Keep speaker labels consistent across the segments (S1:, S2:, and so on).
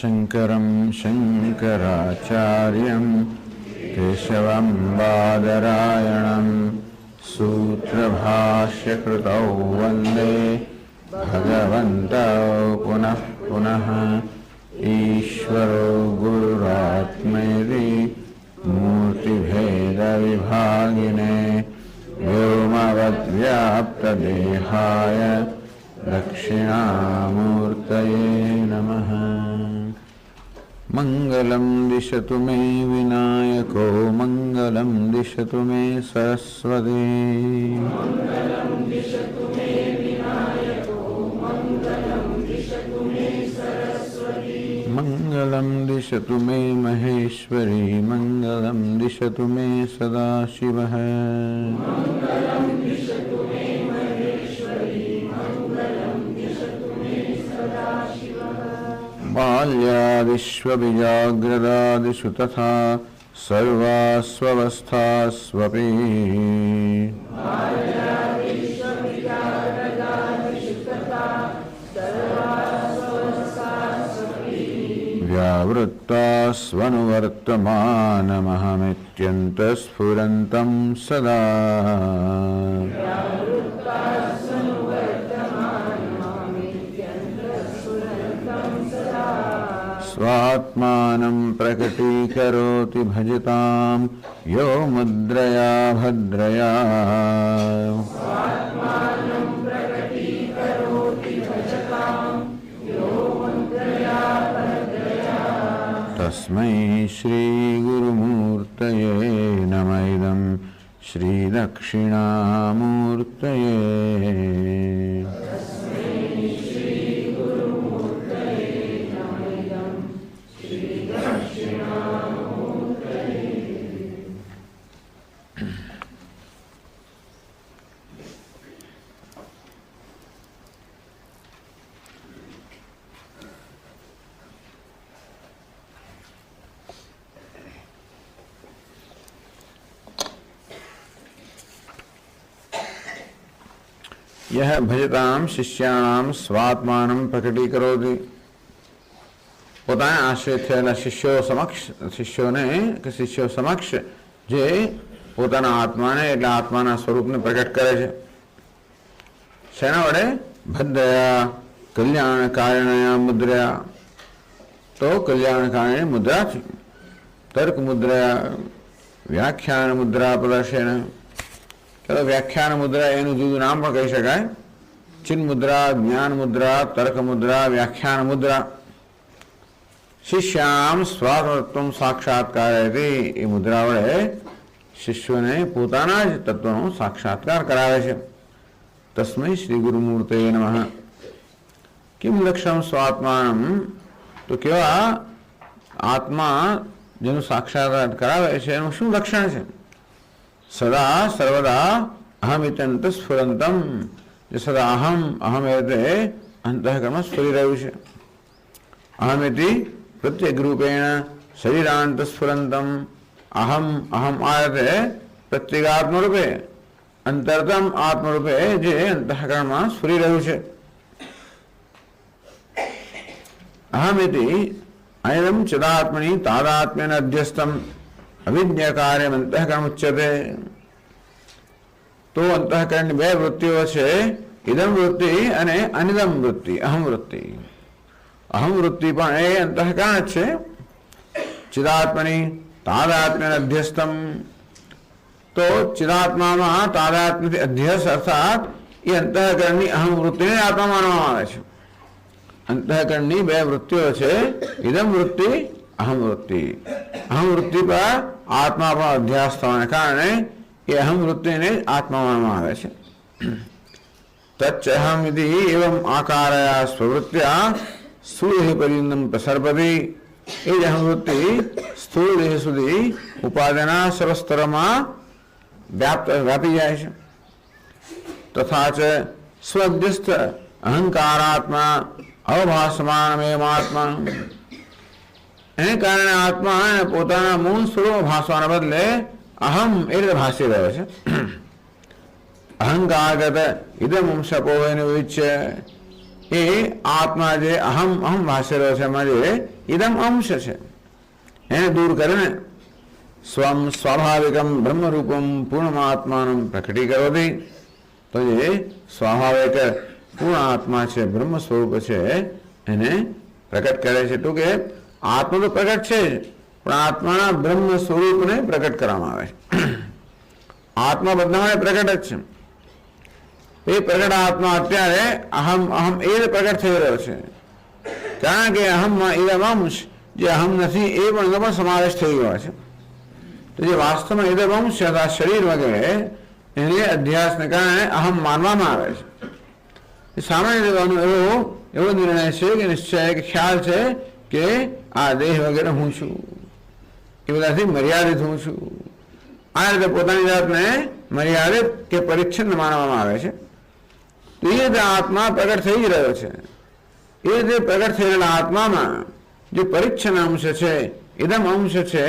S1: शंकरं शंकराचार्यं केशवं बादरायणं सूत्रभाष्यकृतौ वन्दे भगवन्तौ पुनः पुनः। ईश्वरो गुरुरात्मेति मूर्तिभेदविभागिने व्योमवद्व्याप्तदेहाय दक्षिणामूर्तये नमः। मंगलं दिशतु मे विनायको मंगलं दिशतु मे सरस्वती। मंगलं दिशतु मे महेश्वरी मंगलं दिशतु मे सदाशिवः। बाल्यादिष्वभिजाग्रदादिषु तथा सर्वास्वस्थास्वपि व्यावृत्तास्वनुवर्तमानमहमित्यन्तस्फुरन्तं सदा। स्वात्मानं प्रकटीकरोति भजतां यो मुद्रया भद्रया। तस्मै श्री गुरुमूर्तये नमः। इदं श्री दक्षिणामूर्तये। यह भजताम शिष्याणाम स्वात्मानं प्रकटीकरोति। પોતાના આશ્રય થયેલા શિષ્યો સમક્ષ જે પોતાના આત્માને એટલે આત્માના સ્વરૂપને પ્રકટ કરે છે. શેના વડે? ભદ્રયા કલ્યાણકારિણયા મુદ્રયા. તો કલ્યાણકારિણી મુદ્રાથી, તર્ક મુદ્રયા, વ્યાખ્યાન મુદ્રા પ્રદર્શન. વ્યાખ્યાન મુદ્રા એનું જુદું નામ પણ કહી શકાય. ચિન્હ મુદ્રા, જ્ઞાન મુદ્રા, તર્ક મુદ્રા, વ્યાખ્યાન મુદ્રા. શિષ્યામ સ્વાતંત્રત્વ સાક્ષાત્કાર હતી. એ મુદ્રા વડે શિષ્યોને પોતાના જ તત્વનો સાક્ષાત્કાર કરાવે છે. તસ્મૈ શ્રી ગુરુમૂર્તય નમઃ. કિમ લક્ષમ સ્વાત્માનમ. તો કેવા આત્મા જેનું સાક્ષાત્કાર કરાવે છે એનું શું લક્ષણ છે? સદા સર્વદા અહમિત્યંત સ્ફુરંતમ. જે સદા અહમ એટલે અંતઃકરણમાં સ્ફુરી રહ્યું છે. અહમિતિ પ્રત્યેક રૂપેણ શરીરાંત સ્ફુરંતમ. અહમ આ એટલે પ્રત્યેગાત્મરૂપે, અંતરતમ આત્મરૂપે જે અંતઃકરણમાં સ્ફુરી રહ્યું છે. અહમિતિ અયમ ચદાત્મની તાદાત્મ્યન અધ્યસ્તમ અવિદ્યા કાર્યમ અંતઃકરણ ઉચ્યતે. તો અંતઃકરણની બે વૃત્તિઓ છે, ઇદમ વૃત્તિ અને અનિદમ વૃત્તિ, અહમ વૃત્તિ. અહમ વૃત્તિ પણ એ અંતઃકરણ જ છે. ચિદાત્મની તાદાત્મ્ય અધ્યસ્તમ. તો ચિદાત્મામાં તાદાત્મ્યથી અધ્યસ અર્થાત એ અંતઃકરણની અહમ વૃત્તિને આત્મા માનવામાં આવે છે. અંતઃકરણની બે વૃત્તિઓ છે, ઇદમ વૃત્તિ, અહમ વૃત્તિ. અહમ વૃત્તિ પર આત્મા પર અધ્યાસ થવાને કારણે એ અહમ વૃત્તિને આત્મા માનવામાં આવે છે. તચ્ચહમ વિધિ એવં આકારયા સ્વવૃત્ત્યા સ્થૂળ પર્યંતમ પ્રસર્પતિ. એ જ અહમ વૃત્તિ સ્થૂળ દેહ સુધી ઉપાદાના સર્વસ્તરમાં વ્યાપી જાય છે. તથા ચ સ્વજસ્થ અહંકારાત્મા અવભાસમાનમેવાત્મા. એને કારણે આત્મા પોતાના મૂળ સ્વરૂપ ભાસવાના બદલે અહમ એ રીતે ભાસી રહ્યો છે. અહંકારગત ઇદમ શપો વિચ્ય. એ આત્મા જે અહમ અહમ ભાસેલો છે, એમાં જે ઇદમ અંશ છે એને દૂર કરીને સ્વમ સ્વાભાવિકમ બ્રહ્મરૂપમ પૂર્ણમાત્માનું પ્રકટીકરોતિ. તો જે સ્વાભાવિક પૂર્ણ આત્મા છે, બ્રહ્મ સ્વરૂપ છે, એને પ્રકટ કરે છે. તો કે આત્મા તો પ્રકટ છે જ, પણ આત્માના બ્રહ્મ સ્વરૂપને પ્રકટ કરવામાં આવે છે. આત્મા બધામાં પ્રકટ જ છે. એ પ્રકટ આત્મા અત્યારે અહમ અહમ એ જ પ્રકટ થઈ રહ્યો છે. કારણ કે અહમમાં ઇદમ અંશ જે અહમ નથી એ પણ એનો પણ સમાવેશ થઈ ગયો છે. તો જે વાસ્તવમાં ઇદમ અંશ છે, શરીર વગેરે એને અધ્યાસને કારણે અહમ માનવામાં આવે છે. સામાન્ય લેવાનો એવો નિર્ણય છે કે નિશ્ચય કે ખ્યાલ છે કે આ દેહ વગેરે હું છું, એ બધાથી મર્યાદિત હું છું. આ રીતે પોતાની જાતને મર્યાદિત કે પરિચ્છિન્ન માનવામાં આવે છે. તો એ રીતે આત્મા પ્રગટ થઈ રહ્યો છે. એ રીતે પ્રગટ થયેલા આત્મામાં જે પરિચ્છન્ન અંશ છે, ઇદમ અંશ છે,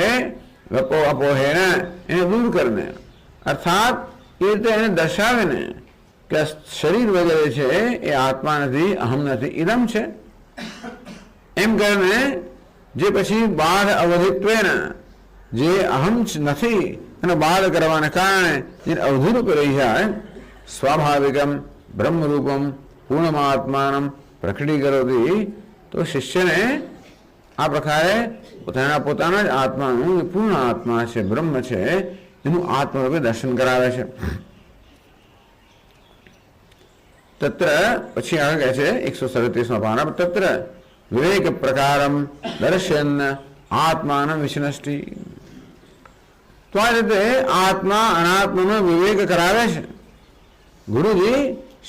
S1: અપોહેને એને દૂર કરીને, અર્થાત એ રીતે એને દર્શાવીને કે શરીર વગેરે છે એ આત્મા નથી, અહમ નથી, ઇદમ છે એમ કરીને જે પછી બાધ અવધિત્વેના જે અહમ નથી એને બાધ કરવાને કારણે જે અવધિરૂપે રહી જાય, સ્વાભાવિકમ બ્રહ્મરૂપમ પૂર્ણમાત્માનમ પ્રકટીકરોતિ. તો શિષ્યને આ પ્રકારે પોતાના જ આત્માનું જે પૂર્ણ આત્મા છે, બ્રહ્મ છે, એનું આત્મરૂપે દર્શન કરાવે છે. તત્ર પછી આગળ કહે છે 137માં પાના, તત્ર વિવેક પ્રકારમ દર્શન આત્માન વિષ્ણષ્ટિ. તો આ રીતે આત્મા અનાત્માનો વિવેક કરાવે છે. ગુરુજી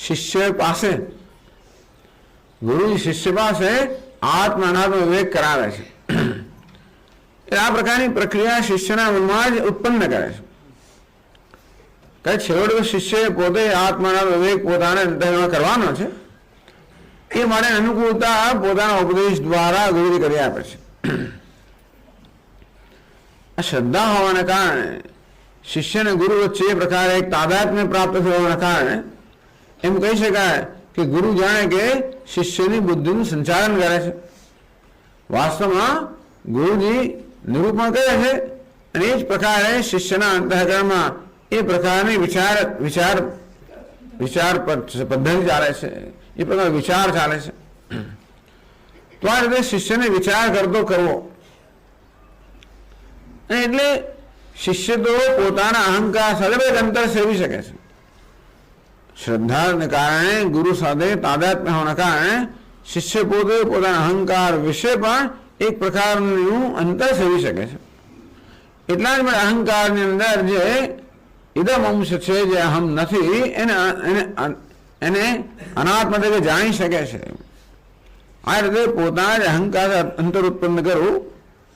S1: શિષ્ય પાસે આત્મા અનાત્મા વિવેક કરાવે છે. આ પ્રકારની પ્રક્રિયા શિષ્યના મનમાં જ ઉત્પન્ન કરે છે. છેવટે શિષ્ય પોતે આત્માના વિવેક પોતાને અંતઃકરણમાં કરવાનો છે. એ માટે અનુકૂળતા પોતાના ઉપદેશ દ્વારા ગુરુજી કરી આપે છે. આ શ્રદ્ધા હોવાને કારણે શિષ્ય અને ગુરુ વચ્ચે એ પ્રકારે એક તાદાત્મ્ય પ્રાપ્ત થવાના કારણે એમ કહી શકાય કે ગુરુ જાણે કે શિષ્યની બુદ્ધિનું સંચાલન કરે છે. વાસ્તવમાં ગુરુજી નિરૂપણ કરે છે અને એ જ પ્રકારે શિષ્યના અંતઃકરણમાં એ પ્રકારની વિચાર પદ્ધતિ ચાલે છે, એ પ્રકાર વિચાર ચાલે છે. તો આ રીતે શિષ્યને વિચાર કરવો. એટલે શિષ્ય તો પોતાના અહંકાર સાથે અંતર સેવી શકે છે. શ્રદ્ધાને કારણે ગુરુ સાથે તાદાત્મ્ય હોવાના કારણે શિષ્ય પોતે પોતાના અહંકાર વિશે પણ એક પ્રકારનું અંતર સેવી શકે છે. એટલા જ માટે અહંકારની અંદર જે ઇદમ અંશ છે, જે અહમ નથી, એને અનાત્મા તરીકે જાણી શકે છે. આ રીતે પોતાના જ અહંકાર અંતર ઉત્પન્ન કરવું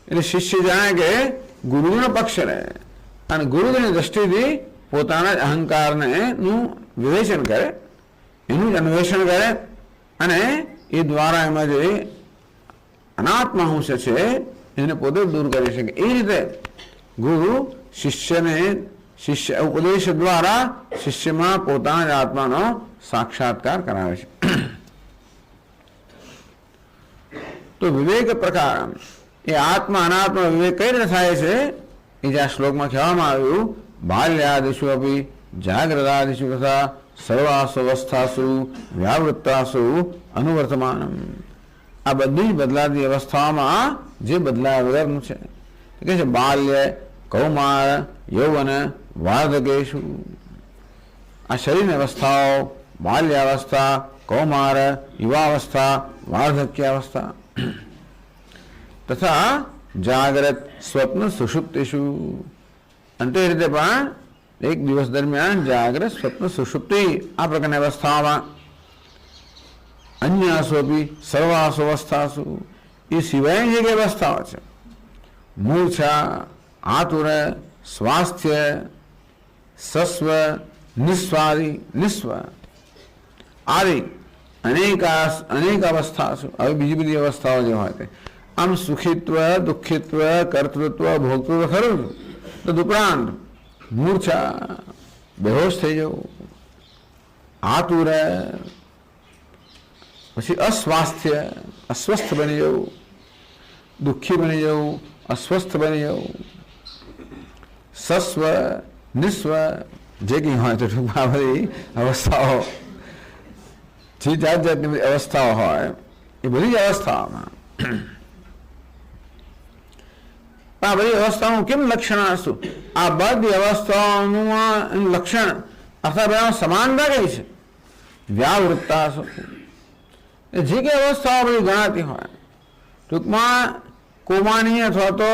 S1: એટલે શિષ્ય જાણે કે ગુરુનો પક્ષ રહે અને ગુરુની દ્રષ્ટિથી પોતાના જ અહંકારને નું વિવેચન કરે, એનું જ અન્વેષણ કરે અને એ દ્વારા એમાં જે અનાત્મા અંશ છે એને પોતે દૂર કરી શકે. એ રીતે ગુરુ શિષ્ય ઉપદેશ દ્વારા શિષ્યમાં પોતાના જ આત્માનો સાક્ષાત્કાર કરાવે છે. તો વિવેક પ્રકાર એ આત્મા અનાત્મા વિવેક કઈ રીતે થાય છે એ જે આ શ્લોકમાં કહેવામાં આવ્યું, બાલ્યાદિષુ અપી જાગ્રતાદિષુ તથા સર્વાસુ અવસ્થાસુ વ્યાવૃત્તાસુ અનુવર્તમાનમ. આ બધી જ બદલાતી અવસ્થાઓમાં જે બદલાયા વગરનું છે. કે છે બાલ્ય, કૌમાર, યૌવન, વાર્ધકેશુ. આ શરીરની અવસ્થાઓ બાલ્યાવસ્થા, કૌમાર, યુવાવસ્થા, વાર્ધક્ય અવસ્થા તથા જાગ્રત, સ્વપ્ન, સુષુપ્તિષુ. અંતે રીતે પણ એક દિવસ દરમિયાન જાગ્રત, સ્વપ્ન, સુષુપ્તિ આ પ્રકારની અવસ્થાઓમાં અન્યાસોપી સર્વાસુ અવસ્થાસુ એ સિવાયની જે અવસ્થાઓ છે, મૂર્છા, આતુર, સ્વાસ્થ્ય, સસ્વ, નિસ્વ આદિ અનેક અવસ્થાઓ. હવે બીજી બધી અવસ્થાઓ જે હોય તે આમ સુખિત્વ, દુઃખિત્વ, કર્તૃત્વ, ભોગતૃત્વ ખરું. તદુપરાંત મૂર્છા, બેહોશ થઈ જવું, આતુર, પછી અસ્વાસ્થ્ય, અસ્વસ્થ બની જવું, દુઃખી બની જવું, અસ્વસ્થ બની જવું, સસ્વ, નિસ્વ, જે કંઈ હોય તો ટૂંકમાં બધી અવસ્થાઓ, જે જાત જાતની બધી અવસ્થાઓ હોય એ બધી જ અવસ્થાઓમાં આ બધી અવસ્થાઓનું કેમ લક્ષણ શું? આ બધી અવસ્થાઓનું લક્ષણ અથવા સમાનતા કઈ છે? વ્યાવૃત્તા જે કઈ અવસ્થાઓ બધી ગણાતી હોય, ટૂંકમાં કોમાની અથવા તો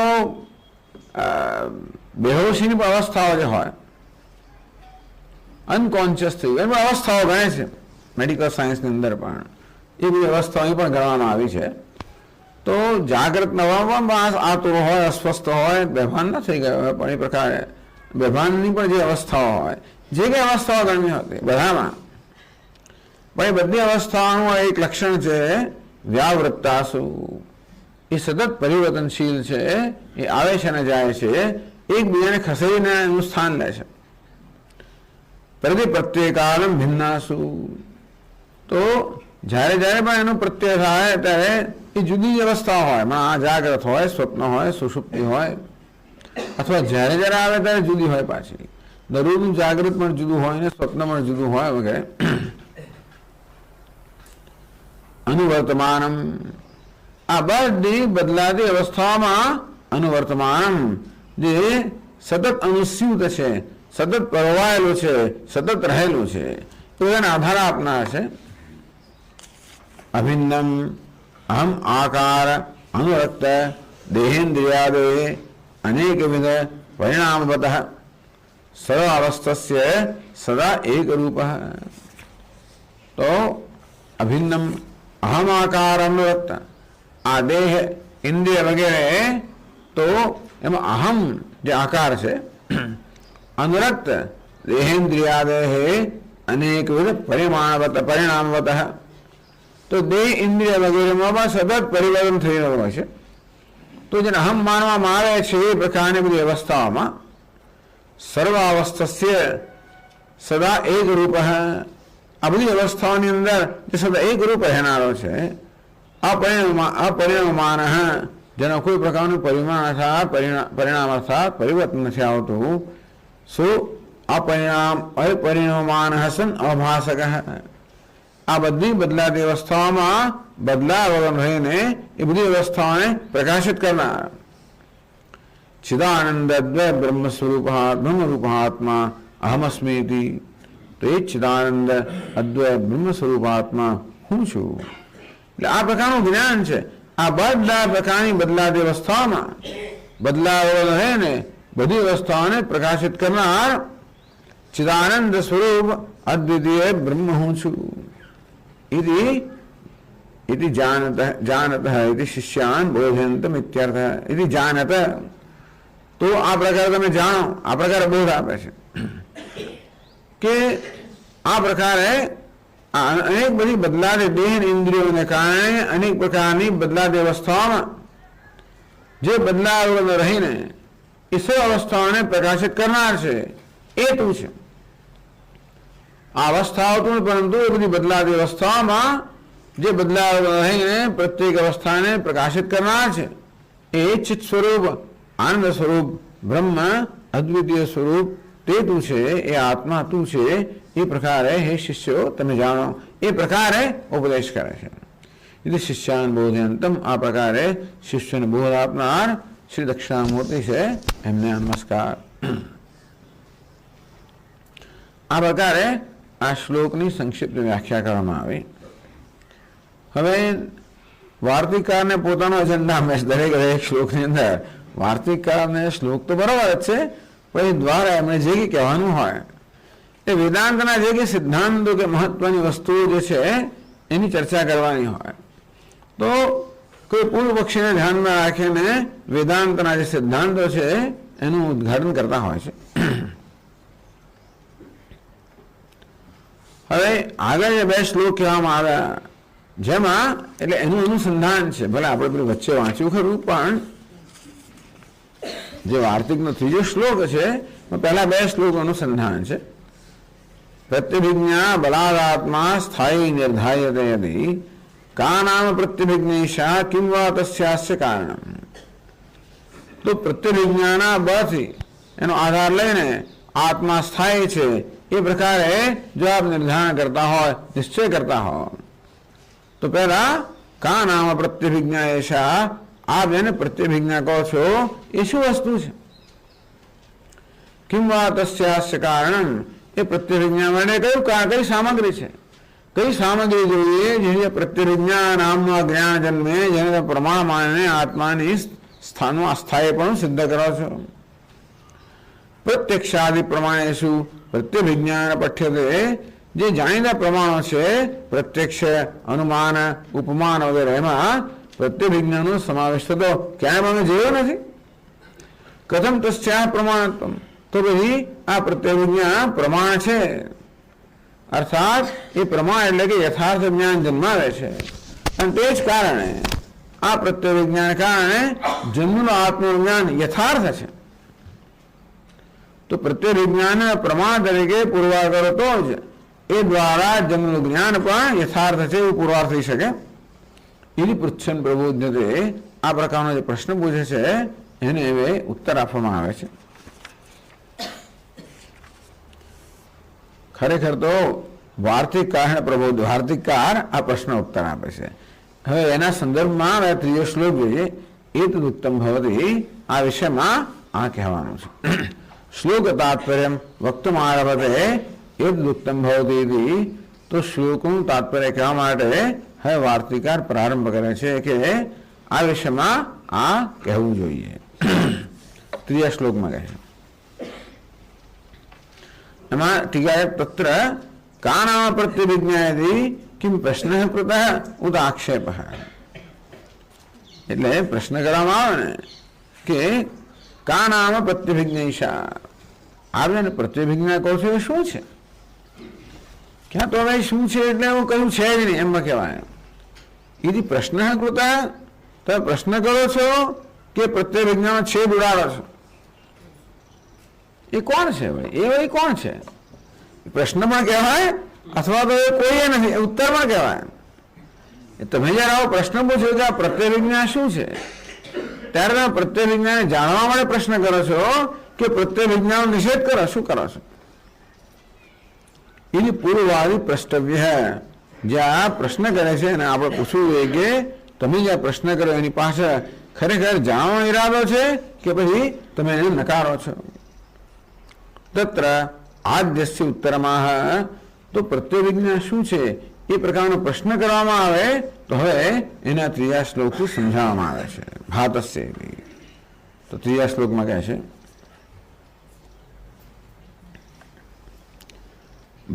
S1: બેહોશીની અવસ્થાઓ જે હોય, અનકોન્શિયસ થઈ ગઈ અવસ્થાઓ ગણે છે મેડિકલ સાયન્સની અંદર પણ. એ બધી અવસ્થાઓ પણ ગણવામાં આવી છે. તો જાગૃત નવામાં આતુર હોય, અસ્વસ્થ હોય, બેભાન ન થઈ ગયો હોય, પણ એ પ્રકારે બેભાનની પણ જે અવસ્થાઓ હોય, જે કઈ અવસ્થાઓ ગણવી હતી બધામાં, પણ એ બધી અવસ્થાઓનું એક લક્ષણ છે વ્યાવૃત્તાસુ. એ સતત પરિવર્તનશીલ છે, એ આવે છે અને જાય છે, એકબીજાને ખસેડીને એનું સ્થાન લે છે. પ્રત્યેકાલમ ભિન્નાસુ. તો જ્યારે જ્યારે પણ એનો પ્રત્યય થાય ત્યારે એ જુદી અવસ્થા હોય, આ જાગ્રત હોય, સ્વપ્ન હોય, સુષુપ્તિ હોય, અથવા જ્યારે જ્યારે આવે ત્યારે જુદી હોય પાછી. દરરોજનું જાગૃત પણ જુદું હોય ને સ્વપ્ન પણ જુદું હોય વગેરે. અનુવર્તમાનમ. આ બધી બદલાતી અવસ્થામાં અનુવર્તમાનમ જે સતત અનુસ્યુત છે, સતત પરવાયેલું છે, સતત રહેલું છે, તો એને આધાર આપનાર છે. અભિન્નમ અહમ આકાર અનુરક્ત દેહેન્દ્રિયાદે અનેકવિધ પરિણામવતઃ સર્વાવસ્થસ્ય સદા એક રૂપ. તો અભિન્નમ અહમ આકાર અનુરક્ત, આ દેહ ઇન્દ્રિય વગેરે, તો એમાં અહમ જે આકાર છે, અનુરક્ત દેહેન્દ્રિયાદેહ અનેકવિધ પરિણામવતઃ, તો દેહ ઇન્દ્રિય વગેરેમાં સતત પરિવર્તન થઈ રહ્યું હોય છે. તો જેને અહમ માનવામાં આવે છે એ પ્રકારની બધી અવસ્થાઓમાં સર્વાવસ્થસ્ય સદા એક રૂપ. આ બધી અવસ્થાઓની અંદર જે સદા એક રૂપ રહેનારો છે, અપરિણમાન, જેનો કોઈ પ્રકારનું પરિમાણ અર્થાત પરિણામ અર્થાત પરિવર્તન નથી આવતું, અપરિણમાન સન અભાસક. આ બધી બદલાતી અવસ્થાઓમાં બદલાવ રહીને એ બધી અવસ્થાઓને પ્રકાશિત કરનાર ચિદાનંદ અદ્વૈત બ્રહ્મ સ્વરૂપાત્મા અહમસ્મીતિ. તો એ ચિદાનંદ અદ્વૈત બ્રહ્મ સ્વરૂપાત્મા હું છું. એટલે આ પ્રકારનું જ્ઞાન છે. આ બધા પ્રકારની બદલાતી અવસ્થાઓમાં બદલાવ રહીને બધી અવસ્થાઓને પ્રકાશિત કરનાર ચિદાનંદ સ્વરૂપ અદ્વિતીય બ્રહ્મ હું છું. इति जानतः इति शिष्यान् बोधयन्तम इत्यर्थः. इति जानत, તો આ પ્રકારે તમે જાણો, આ પ્રકારે બોધ આપે છે કે આ પ્રકારે અનેક બધી બદલાતી દેહ ઇન્દ્રિયોને કારણે અનેક પ્રકારની બદલાતી અવસ્થાઓમાં જે બદલાવ રહીને એ સૌ અવસ્થાઓને પ્રકાશિત કરનાર છે એ તું છે. આ અવસ્થાઓ તો પરંતુ એ બધી બદલાતી અવસ્થાઓમાં જે બદલાવ રહીને પ્રત્યેક અવસ્થાને પ્રકાશિત કરનાર છે એ ચિત્ત સ્વરૂપ, આનંદ સ્વરૂપ, બ્રહ્મ અદ્વિતીય સ્વરૂપ તે તું છે, એ આત્મા તું છે. એ પ્રકારે હે શિષ્યો તમે જાણો, એ પ્રકારે ઉપદેશ કરે છે. એટલે શિષ્યાન બોધયંતમ, આ પ્રકારે શિષ્યને બોધ આપનાર શ્રી દક્ષિણામૂર્તિ છે, એમને નમસ્કાર. આ પ્રકારે આ શ્લોકની સંક્ષિપ્ત વ્યાખ્યા કરવામાં આવી. હવે વાર્તિકકારને પોતાનો એજન્ડા હંમેશા દરેક શ્લોકની અંદર વાર્તિકકારને શ્લોક તો બરાબર જ છે, પણ એ દ્વારા એમણે જે કંઈ કહેવાનું હોય એ વેદાંતના જે કંઈ સિદ્ધાંતો કે મહત્વની વસ્તુઓ જે છે એની ચર્ચા કરવાની હોય, તો કોઈ પૂર્વ પક્ષીને ધ્યાનમાં રાખીને વેદાંતના જે સિદ્ધાંતો છે એનું ઉદ્ઘાટન કરતા હોય છે. હવે આગળ જે બે શ્લોક કહેવામાં આવ્યા, જેમાં એટલે એનું અનુસંધાન છે. ભલે આપણે પેલું વચ્ચે વાંચ્યું ખરું, પણ જે વાર્તિકનો ત્રીજો શ્લોક છે પહેલા બે શ્લોક અનુસંધાન છે. પ્રત્યભિજ્ઞા બલાદાત્મા સ્થાયી નિર્ધાયતે યદિ का नाम प्रत्यभिज्ञेशा किम वा तस्यास्य कारणम। तो प्रत्यभिज्ञाना बळથી એનો આધાર લઈને આત્મા સ્થાયી છે એ પ્રકારે જો આપ નિર્ધારણ કરતા હોય, નિશ્ચય કરતા હો, તો પહેલા કા નામ પ્રત્યભિજ્ઞા એશા, આપ જેને પ્રત્યભિજ્ઞા કહો છો એ શું વસ્તુ છે? કિમ વા તસ્યાસ્ય કારણમ, એ પ્રત્યભિજ્ઞા માટે કઈ સામગ્રી છે, કઈ સામગ્રી જોઈએ જેની પ્રત્યભિજ્ઞા નામનું જ્ઞાન જન્મે, જેને પ્રમાણ માનીને આત્માની સ્થાનનું અસ્થાયીપણું સિદ્ધ કરો છો. પ્રત્યક્ષાદિ પ્રમાણેશુ પ્રત્યભિજ્ઞાન પઠ્યતે, જે જાણીતા પ્રમાણો છે પ્રત્યક્ષ, અનુમાન, ઉપમાન વગેરે, એમાં પ્રત્યભિજ્ઞાનનો સમાવેશ થતો ક્યાંય મને જોયો નથી. કથમ તસ્યા પ્રમાણત્વમ, તો પછી આ પ્રત્યભિજ્ઞા પ્રમાણ છે, અર્થાત એ પ્રમાણ એટલે કે યથાર્થ જ્ઞાન જન્માવે છે. અને તે જ કારણે આ પ્રત્યભિજ્ઞાન કારણે જન્મનું આત્મજ્ઞાન યથાર્થ છે. તો પ્રત્યભિજ્ઞાન પ્રમાણ તરીકે પુરવાર કરો તો જ એ દ્વારા જન્મનું જ્ઞાન પણ યથાર્થ છે એવું પુરવાર થઈ શકે. એની પૃચ્છન પ્રબોધ્યતે, આ પ્રકારનો જે પ્રશ્ન પૂછે છે એને હવે ઉત્તર આપવામાં આવે છે. ખરેખર તો વાર્તિકકાર પ્રબોધ, વાર્તિકકાર આ પ્રશ્ન ઉત્તર આપે છે. હવે એના સંદર્ભમાં ત્રીજો શ્લોક જોઈએ. એત ઉત્તમ ભવતી, આ વિષયમાં આ કહેવાનું છે. શ્લોક તાત્પર્ય વક્તુમ આરભતે એત ઉત્તમ ભવતી. તો શ્લોકનું તાત્પર્ય કહેવા માટે હવે વાર્તિકાર પ્રારંભ કરે છે કે આ વિષયમાં આ કહેવું જોઈએ. ત્રીજા શ્લોકમાં કહે છે, એમાં ટીકા તત્ર કા નામ પ્રત્યભિજ્ઞાયતિ કિમ પ્રશ્ન કૃત ઉત આક્ષેપ. એટલે પ્રશ્ન કરવામાં આવે ને કે કા નામ પ્રત્યભિજ્ઞેશા, આવે પ્રત્યભિજ્ઞા કહો છો એ શું છે? ક્યાં તો હવે શું છે એટલે હું કહ્યું છે જ નહીં એમાં કહેવાય. એથી પ્રશ્ન કૃત, તમે પ્રશ્ન કરો છો કે પ્રત્યભિજ્ઞાનો છેદ ઉડાડો છો? એ કોણ છે ભાઈ? એ ભાઈ કોણ છે? પ્રશ્ન પણ કહેવાય અથવા તો એ કોઈ નથી, ઉત્તર પણ કહેવાય. તમે જયારે આવો પ્રશ્ન પૂછો કે આ પ્રત્યભિજ્ઞા શું છે, ત્યારે તમે પ્રત્યભિજ્ઞાને જાણવા માટે પ્રશ્ન કરો છો કે પ્રત્યભિજ્ઞાનો નિષેધ કરો? શું કરો છો? એની પૂર્વવાદી પ્રષ્ટવ્ય, જ્યાં પ્રશ્ન કરે છે અને આપણે પૂછવું જોઈએ કે તમે જ્યાં પ્રશ્ન કરો એની પાસે ખરેખર જાણવાનો ઈરાદો છે કે પછી તમે એને નકારો છો. તત્ર આદ્યસ્ય ઉત્તરમાં, તો પ્રત્યભિજ્ઞા શું છે એ પ્રકારનો પ્રશ્ન કરવામાં આવે તો હવે એના ત્રીજા શ્લોકથી સમજાવવામાં આવે છે. ભાતસ્ય, તો ત્રીજા શ્લોકમાં કહે છે,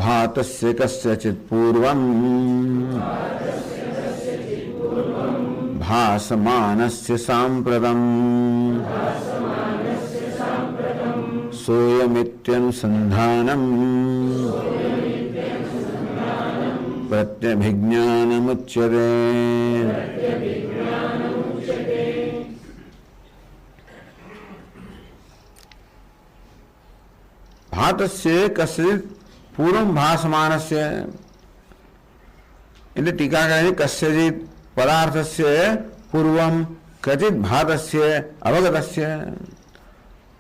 S1: ભાતસ્ય કસ્યચિત પૂર્વમ ભાસમાનસ્ય સાંપ્રતમ સોયમિત્યનુસંધાનમ પ્રત્યભિજ્ઞાનમુચ્યતે. ભાતસ્ય કસ્યચિત પૂર્વમ ભાસમાનસ્ય, એટલે ટીકા કહે છે કસ્યચિત પદાર્થસ્ય પૂર્વમ ક્વચિત ભાતસ્ય અવગતસ્ય.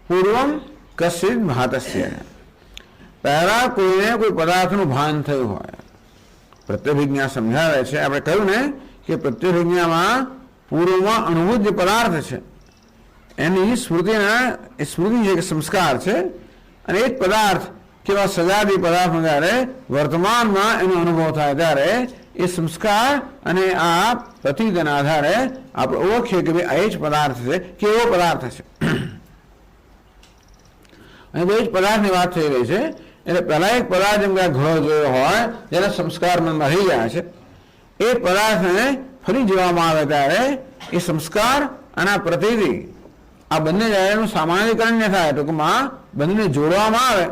S1: પૂર્વમ કસ્યચિત ભાતસ્ય, પહેલા કોઈને કોઈ પદાર્થનું ભાન થયું હોય. પ્રત્યભિજ્ઞા સમજાવે છે, આપણે કહ્યું ને કે પ્રત્યભિજ્ઞામાં પૂર્વમાં અનુભૂત જે પદાર્થ છે એની સ્મૃતિના, એ સ્મૃતિ છે કે સંસ્કાર છે, અને એ જ પદાર્થ કેવા સજાદી પદાર્થ જ્યારે વર્તમાનમાં એનો અનુભવ થાય ત્યારે એ સંસ્કાર અને આ પ્રતીકના આધારે આપણે ઓળખીએ કે ભાઈ આ જ પદાર્થ છે, કેવો પદાર્થ છે. અને બે જ પદાર્થની વાત થઈ રહી છે. એટલે પહેલા એક પદાર્થ જેમ કે ઘોડો જોયો હોય જેને સંસ્કાર મનમાં રહી ગયા છે, એ પદાર્થને ફરી જોવામાં આવે ત્યારે એ સંસ્કાર અને આ પ્રતીતિ, આ બંને જ્યારે એનું સામાન્યકરણ થાય, ટૂંકમાં બંને જોડવામાં આવે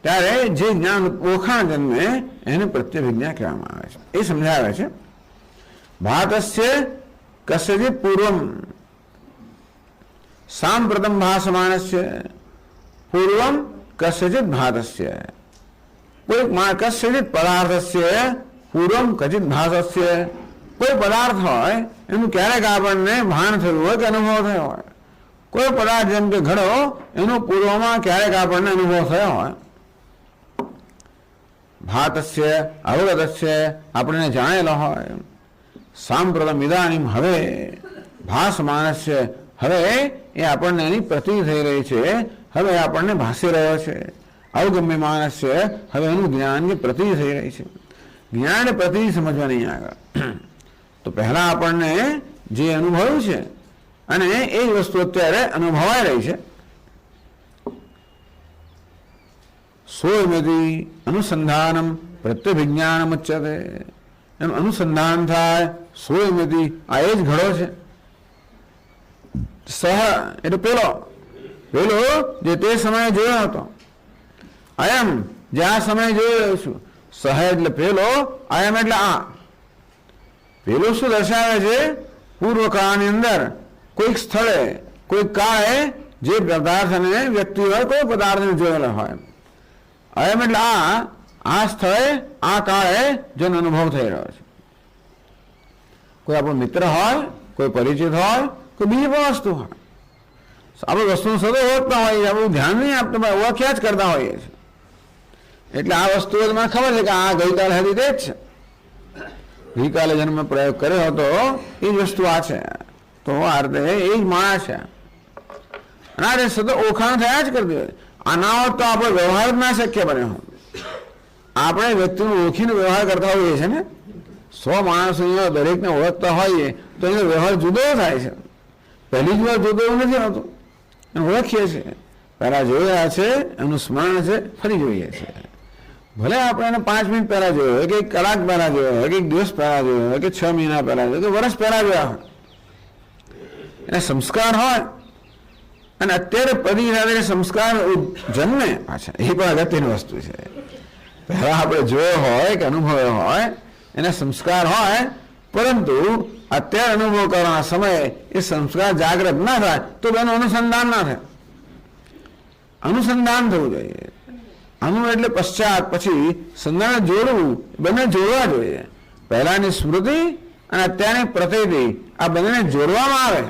S1: ત્યારે જે જ્ઞાન ઓળખાણ જન્મે એને પ્રત્યભિજ્ઞા કહેવામાં આવે છે. એ સમજાવે છે. ભાતસ્ય કસ્યચિત પૂર્વમ સાંપ્રતમ ભાસમાનસ્ય પૂર્વમ કસ્યચિત ભાતસ્ય, કોઈ કસ્યચિત પદાર્થસ્ય પૂર્વમ ક્વચિત ભાસસ્ય, કોઈ પદાર્થ હોય એનું ક્યારેક આપણને ભાન થયું હોય કે અનુભવ થયો હોય. કોઈ પદાર્થ જેમ કે ઘડો એનો પૂર્વમાં ક્યારેક આપણને અનુભવ થયો હોય. ભાતસ્ય અવગતસ્ય આપણને જાણેલો હોય. સાંપ્રતમ ઇદાનીમ હવે ભાસમાનસ્ય હવે એ આપણને એની પ્રતિ થઈ રહી છે, હવે આપણને ભાસી રહ્યો છે. અવગમ્યમાનસ્ય હવે એનું જ્ઞાન કે પ્રતિ થઈ રહી છે. જ્ઞાન પ્રતિ સમજવા નહીં આગળ. તો પહેલા આપણને જે અનુભવ્યું છે અને એ જ વસ્તુ અત્યારે અનુભવાઈ રહી છે. સોયમતી અનુસંધાનમ પ્રત્યભિજ્ઞાનમ ઉચ્યતે. એમ અનુસંધાન થાય. સોયમતી આ એ જ ઘડો છે. સહ એટલે પેલો જે તે સમયે જોયો હતો. અયમ જે આ સમયે જોઈ રહ્યો છું. સહ એટલે પેલો, અયમ એટલે આ. પેલું શું દર્શાવે છે? પૂર્વકાળની અંદર કોઈક સ્થળે કોઈક કાળે જે પદાર્થને વ્યક્તિ હોય કોઈ પદાર્થને જોયેલો હોય. અયમ એટલે આ સ્થળે આ કાળે જેનો અનુભવ થઈ રહ્યો છે. કોઈ આપણો મિત્ર હોય, કોઈ પરિચિત હોય, કોઈ બીજી પણ વસ્તુ હોય. આપણે વસ્તુનું સદો ઓળખતા હોઈએ, આપણું ધ્યાન નહીં આપતા, ઓળખ્યા જ કરતા હોઈએ છીએ. એટલે આ વસ્તુઓ મને ખબર છે કે આ ગઈકાલે હતી તે જ છે. ગઈકાલે જેનો મેં પ્રયોગ કર્યો હતો એ જ વસ્તુ આ છે. તો આ રીતે એ જ માણસ છે. અને આ રીતે સતત ઓળખાણ થયા જ કરતી હોય. આના હોત તો આપણો વ્યવહાર જ ના શક્ય બન્યો હોય. આપણે વ્યક્તિને ઓળખીને વ્યવહાર કરતા હોઈએ છીએ ને. 100 માણસો અહીંયા દરેકને ઓળખતા હોઈએ તો એનો વ્યવહાર જુદો થાય છે. પહેલી જ વાર જુદો એવું નથી હોતું. એને ઓળખીએ છીએ, પહેલા જોયા છે, એનું સ્મરણ છે, ફરી જોઈએ છીએ. ભલે આપણે એને 5 મિનિટ પહેલા જોયો હોય, કે કલાક પહેલા જોયો હોય, કે દિવસ પહેલા જોયો હોય, કે 6 મહિના પહેલા જોયો, કે વર્ષ પહેલા જોયા હોય. એને સંસ્કાર હોય અને અત્યારે પદી સાથે સંસ્કાર જન્મે પાછા, એ પણ અગત્યની વસ્તુ છે. પહેલા આપણે જોયો હોય કે અનુભવ્યો હોય એને સંસ્કાર હોય, પરંતુ અત્યારે અનુભવ કરવાના સમયે એ સંસ્કાર જાગૃત ના થાય તો તેનું અનુસંધાન ના થાય. અનુસંધાન થવું જોઈએ. અનુ એટલે પશ્ચાત, પછી સંધાન જોડવું, બંને જોડવા જોઈએ. પહેલાની સ્મૃતિ અને અત્યારની પ્રતિતિ આ બંનેને જોડવામાં આવે.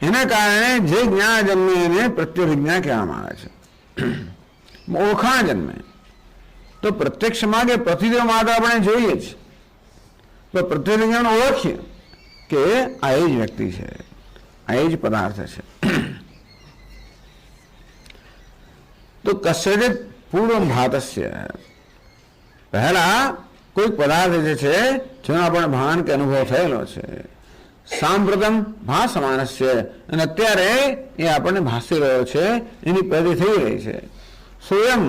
S1: એના કારણે જે જ્ઞાન જન્મે એને પ્રત્યભિજ્ઞા કહેવામાં આવે છે. ઓળખાણ જન્મે. તો પ્રત્યક્ષમાં કે પ્રતિદેવમાં તો આપણે જોઈએ જ, તો પ્રત્યભિજ્ઞાન ઓળખીએ કે આ એ જ વ્યક્તિ છે, આ એ જ પદાર્થ છે. તો કસ્યચિત પૂર્વ ભાતસ્ય પહેલા કોઈક પદાર્થ જે છે જેનો આપણને ભાન કે અનુભવ થયેલો છે. સાંપ્રતમ ભાસમાનસ્ય અને અત્યારે એ આપણને ભાસી રહ્યો છે, એની પ્રતિ થઈ રહી છે. સ્વયં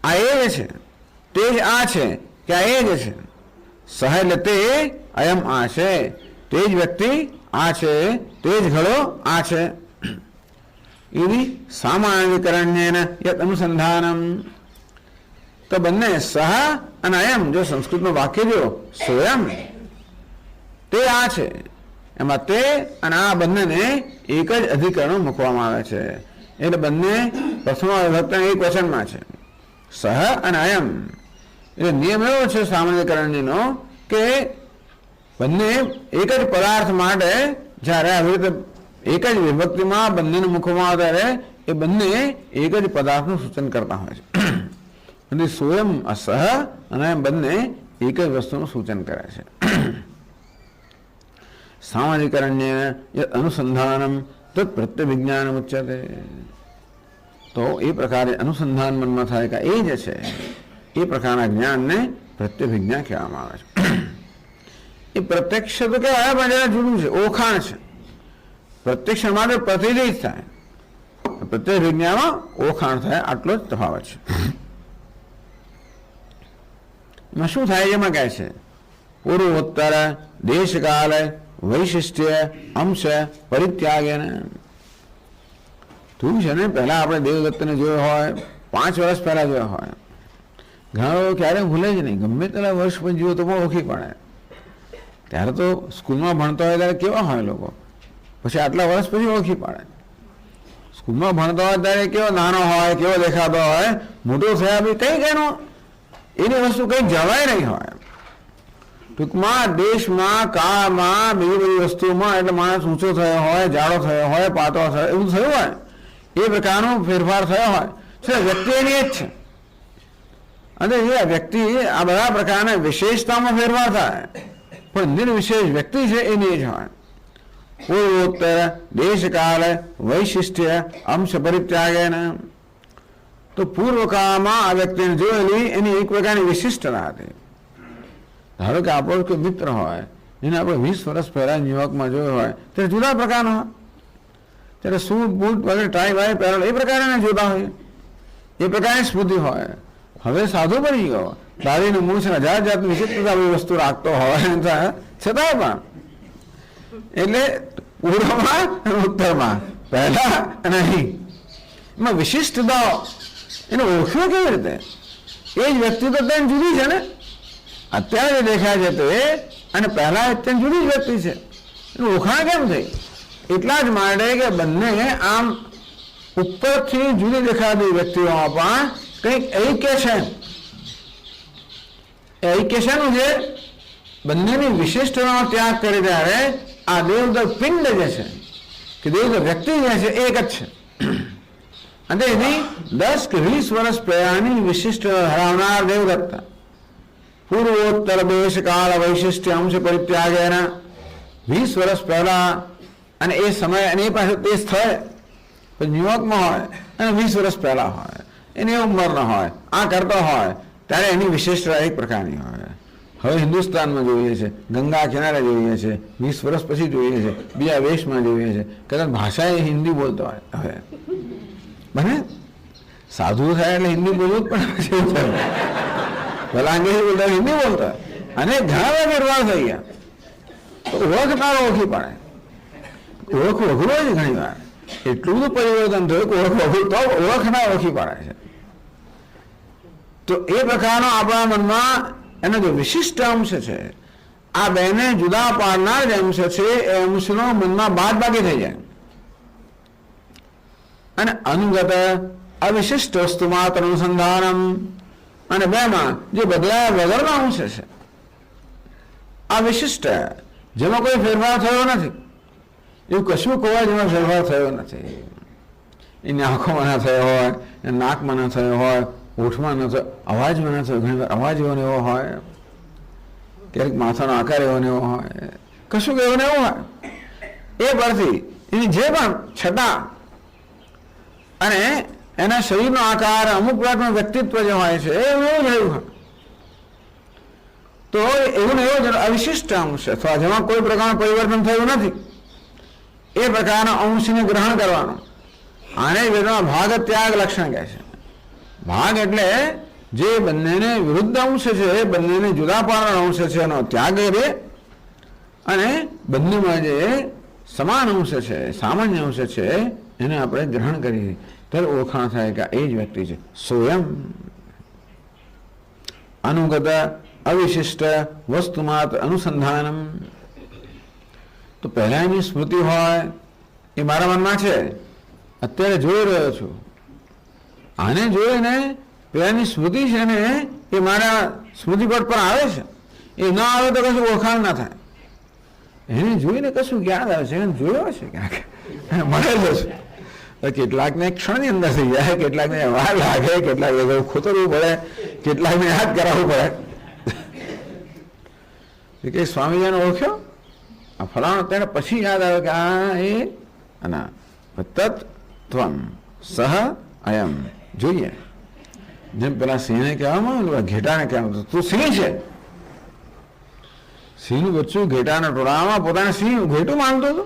S1: આ એ જ છે, તે જ આ છે કે આ એ જ છે. સહ એટલે તે, અયમ આ છે, તે જ વ્યક્તિ આ છે, તે જ ઘડો આ છે. એવી સામાન્યકરણ્યેન યત અનુસંધાનમ. તો બંને સહ અને અયમ જો સંસ્કૃતનું વાક્ય જો સ્વયં તે આ છે, એમાં તે અને આ બંનેને એક જ અધિકરણ મૂકવામાં આવે છે. એટલે બંને પ્રથમ વિભક્ત એક વચનમાં છે, સહ અને અયમ. એટલે નિયમ એવો છે સામાન્યકરણનો કે બંને એક જ પદાર્થ માટે જ્યારે આવી રીતે એક જ વિભક્તિમાં બંનેને મૂકવામાં આવે ત્યારે એ બંને એક જ પદાર્થનું સૂચન કરતા હોય છે. અને સ્વયં અસહ અને બંને એક જ વસ્તુનું સૂચન કરે છે. સામાન્યકરણ્ય અનુસંધાનમ તત્ પ્રત્યભિજ્ઞાનમ ઉચ્યતે. તો એ પ્રકારે અનુસંધાન મનમાં થાય કે એ જ છે, એ પ્રકારના જ્ઞાનને પ્રત્યભિજ્ઞા કહેવામાં આવે છે. એ પ્રત્યક્ષ તો કહેવાય પણ જરા જુદું છે, ઓળખાણ છે. પ્રત્યક્ષ માટે પ્રતિનિધિ થાય, પ્રત્યભિજ્ઞામાં ઓળખાણ થાય, આટલો જ તફાવત છે. એમાં શું થાય? એમાં કહે છે પૂર્વોત્તર દેશકાલ વૈશિષ્ટ્ય અંશ પરિત્યાગેને. તું છે ને પહેલા આપણે દેવદત્તને જોયો હોય, 5 વર્ષ પહેલા જોયો હોય, ઘણા ક્યારે ભૂલે જ નહીં. ગમે તેટલા વર્ષ પછી જુઓ તો પણ ઓળખી પડે. ત્યારે તો સ્કૂલમાં ભણતા હોય ત્યારે કેવા હોય લોકો, પછી આટલા વર્ષ પછી ઓળખી પાડે. સ્કૂલમાં ભણતો હોય ત્યારે કેવો નાનો હોય, કેવો દેખાતો હોય, મોટો થયા પછી કંઈક એની વસ્તુ કંઈક જવાય નહીં હોય. ટૂંકમાં દેશમાં, કાળમાં, બીજી બધી વસ્તુમાં એટલે માણસ ઊંચો થયો હોય, જાડો થયો હોય, પાતળો થયો, એવું થયું હોય, એ પ્રકારનો ફેરફાર થયો હોય છે. વ્યક્તિ એની જ છે. અને એ વ્યક્તિ આ બધા પ્રકારના વિશેષતામાં ફેરફાર થાય, પણ નિર્વિશેષ વ્યક્તિ છે એની જ હોય. પૂર્વોત્તર દેશકાળ વૈશિષ્ટ્ય અંશ પરિત્યાગેન. તો પૂર્વકાળમાં આ વ્યક્તિને જોયેલી એની એક પ્રકારની વિશિષ્ટતા હતી. ધારો કે આપણો કોઈ મિત્ર હોય, એને આપણે 20 વર્ષ પહેલા ન્યુયોર્કમાં જોયો હોય, ત્યારે જુદા પ્રકારનો હોય. ત્યારે સૂટ બૂટ વગેરે ટાઈ વાઈ પહેરેલો એ પ્રકારના જુદા હોય, એ પ્રકારની સ્મૃતિ હોય. હવે સાધુ બની ગયો, દાદીનું મૂળ છે, જાત જાતની વિચિત્રતા બધી વસ્તુ રાખતો હોય છતાં પણ. એટલે પૂર્વમાં અને ઉત્તરમાં, પહેલા અને અહીં એમાં વિશિષ્ટતાઓ એને ઓળખ્યો કેવી રીતે? એ જ વ્યક્તિ તો અત્યારે જુદી છે ને, અત્યારે દેખાય છે તો એ, અને પહેલા અત્યંત જુદી જ વ્યક્તિ છે. એનું ઓળખાણ કેમ થઈ? એટલા જ માટે કે બંને આમ ઉપરથી જુદી દેખાતી વ્યક્તિઓમાં પણ કંઈક ઐક્ય છે. એ ઐક્ય શેનું છે? બંનેની વિશિષ્ટતાનો ત્યાગ કરી ત્યારે આ દેવદત્ત પિંડ જે છે, કે દેવદત્ત વ્યક્તિ જે છે એક જ છે. અને એની 10 કે 20 વર્ષ પહેલાની વિશિષ્ટ ધરાવનાર દેવદત્ત પૂર્વોત્તર દેશકાળ વૈશિષ્ટ્ય અંશ પરિત્યાગેના 20 વર્ષ પહેલા, અને એ સમય અને એ પાસે તે સ્થળે ન્યુયોર્કમાં હોય અને 20 વર્ષ પહેલા હોય, એની ઉંમરનો હોય, આ કરતો હોય, ત્યારે એની વિશિષ્ટતા એક પ્રકારની હોય. હવે હિન્દુસ્તાનમાં જોઈએ છે, ગંગા કિનારે જોઈએ છે, 20 વર્ષ પછી જોઈએ છે, બીજા વેશમાં જોઈએ છે, કદાચ ભાષા એ હિન્દી બોલતો હોય. હવે બને સાધુ થાય એટલે હિન્દી બોલવું જ પડે, ભલા અંગ્રેજી બોલતા હિન્દી બોલતા, અને ઘણા બધા ફેરફાર થઈ ગયા. તો ઓળખનારો ઓળખી પડે. ઓળખ અઘરો છે ઘણી વાર, એટલું બધું પરિવર્તન થયું કે ઓળખ અઘરું તો ઓળખના ઓળખી પડે છે. તો એ પ્રકારનો આપણા મનમાં એનો જે વિશિષ્ટ અંશ છે, આ બેને જુદા પાડનાર જે અંશ છે, એ અંશનો મનમાં બાદબાકી થઈ જાય. અને અનુગત અવિશિષ્ટ વસ્તુ માત્ર અનુસંધાનમ, અને બેમાં જે બદલાયા વગરનો અંશ છે, આ વિશિષ્ટ, જેમાં કોઈ ફેરફાર થયો નથી. એવું કશું કોઈ જેમાં ફેરફાર થયો નથી. એની આંખોમાં ના થયો હોય, એના નાકમાં ના થયો હોય, ઓઠમાં ન થયો, અવાજમાં ન થયો. ઘણી વાર અવાજ એવો ને એવો હોય, ક્યારેક માથાનો આકાર એવો ને એવો હોય, કશું એવું ને એવું હોય. એ પરથી એની જે પણ છટા અને એના શરીરનો આકાર, અમુક પ્રકારનું વ્યક્તિત્વ જે હોય છે, એવું એવું જ રહ્યું હોય. તો એવું ને એવું જ અવિશિષ્ટ અંશ અથવા જેમાં કોઈ પ્રકારનું પરિવર્તન થયું નથી, એ પ્રકારના અંશને ગ્રહણ કરવાનો. આને વેદમાં ભાગ ત્યાગ લક્ષણ કહે છે. ભાગ એટલે જે બંનેને વિરુદ્ધ અંશ છે, બંનેને જુદા પાડવાનો અંશ છે, એનો ત્યાગ રે, અને બંનેમાં જે સમાન અંશ છે, સામાન્ય અંશ છે, એને આપણે ગ્રહણ કરીએ ત્યારે ઓળખાણ થાય કે એ જ વ્યક્તિ છે. સ્વયં અનુગત અવિશિષ્ટ વસ્તુમાત્ર અનુસંધાનમ. તો પહેલા એની સ્મૃતિ હોય, એ મારા મનમાં છે, અત્યારે જોઈ રહ્યો છું, આને જોઈને પેલાની સ્મૃતિ છે ને એ મારા સ્મૃતિપટ પર આવે છે. એ ના આવે તો કશું ઓળખાણ ના થાય. એને જોઈને કશું યાદ આવે છે, એને જોયો છે ક્યાંક, મળેલો છે. કેટલાકને ક્ષણની અંદર થઈ જાય, કેટલાકને વાર લાગે, કેટલાક ખોતરવું પડે, કેટલાકને યાદ કરાવવું પડે. કે સ્વામીજીને ઓળખ્યો, આ ફલાણો, તેને પછી યાદ આવે કે આ એ અના તત્વમ સહ અયમ. જોઈએ જેમ પેલા સિંહને કહેવામાં, ઘેટાને કહેવામાં, તું સિંહ છે. સિંહનું બચ્ચું ઘેટાના ટોળામાં પોતાને સિંહ ઘેટું માનતો હતો.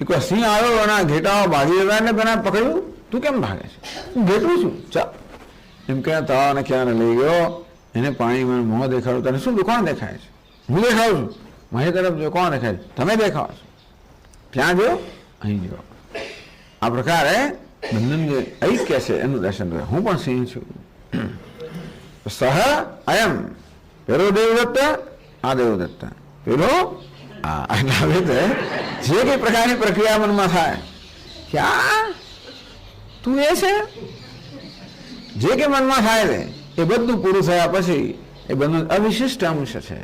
S1: એક વાર સિંહ આવ્યો અને ઘેટામાં ભાગી જતા એટલે પેલા પકડ્યું, તું કેમ ભાગે છે? હું ઘેટું છું. ચાલ એમ કે તળાવને ક્યાં લઈ ગયો, એને પાણીમાં મોં દેખાડું. તને શું કોણ દેખાય છે? હું દેખાડું છું. મારી તરફ જો, કોણ દેખાય છે? તમે દેખાવો છો. ક્યાં જો? અહીં જો. આ પ્રકારે બંધન જે ઐક્ય છે એનું દર્શન કરે. હું પણ સિંહ છું. સહ અયમ, પેલો દેવદત્ત, આ દેવદત્ત, પેલો આવી રીતે જે કઈ પ્રકારની પ્રક્રિયા મનમાં થાય કે આ તું એ છે, જે કે મનમાં થાય છે એ બધું પૂરું થયા પછી એ બંધુ અવિશિષ્ટ અંશ છે,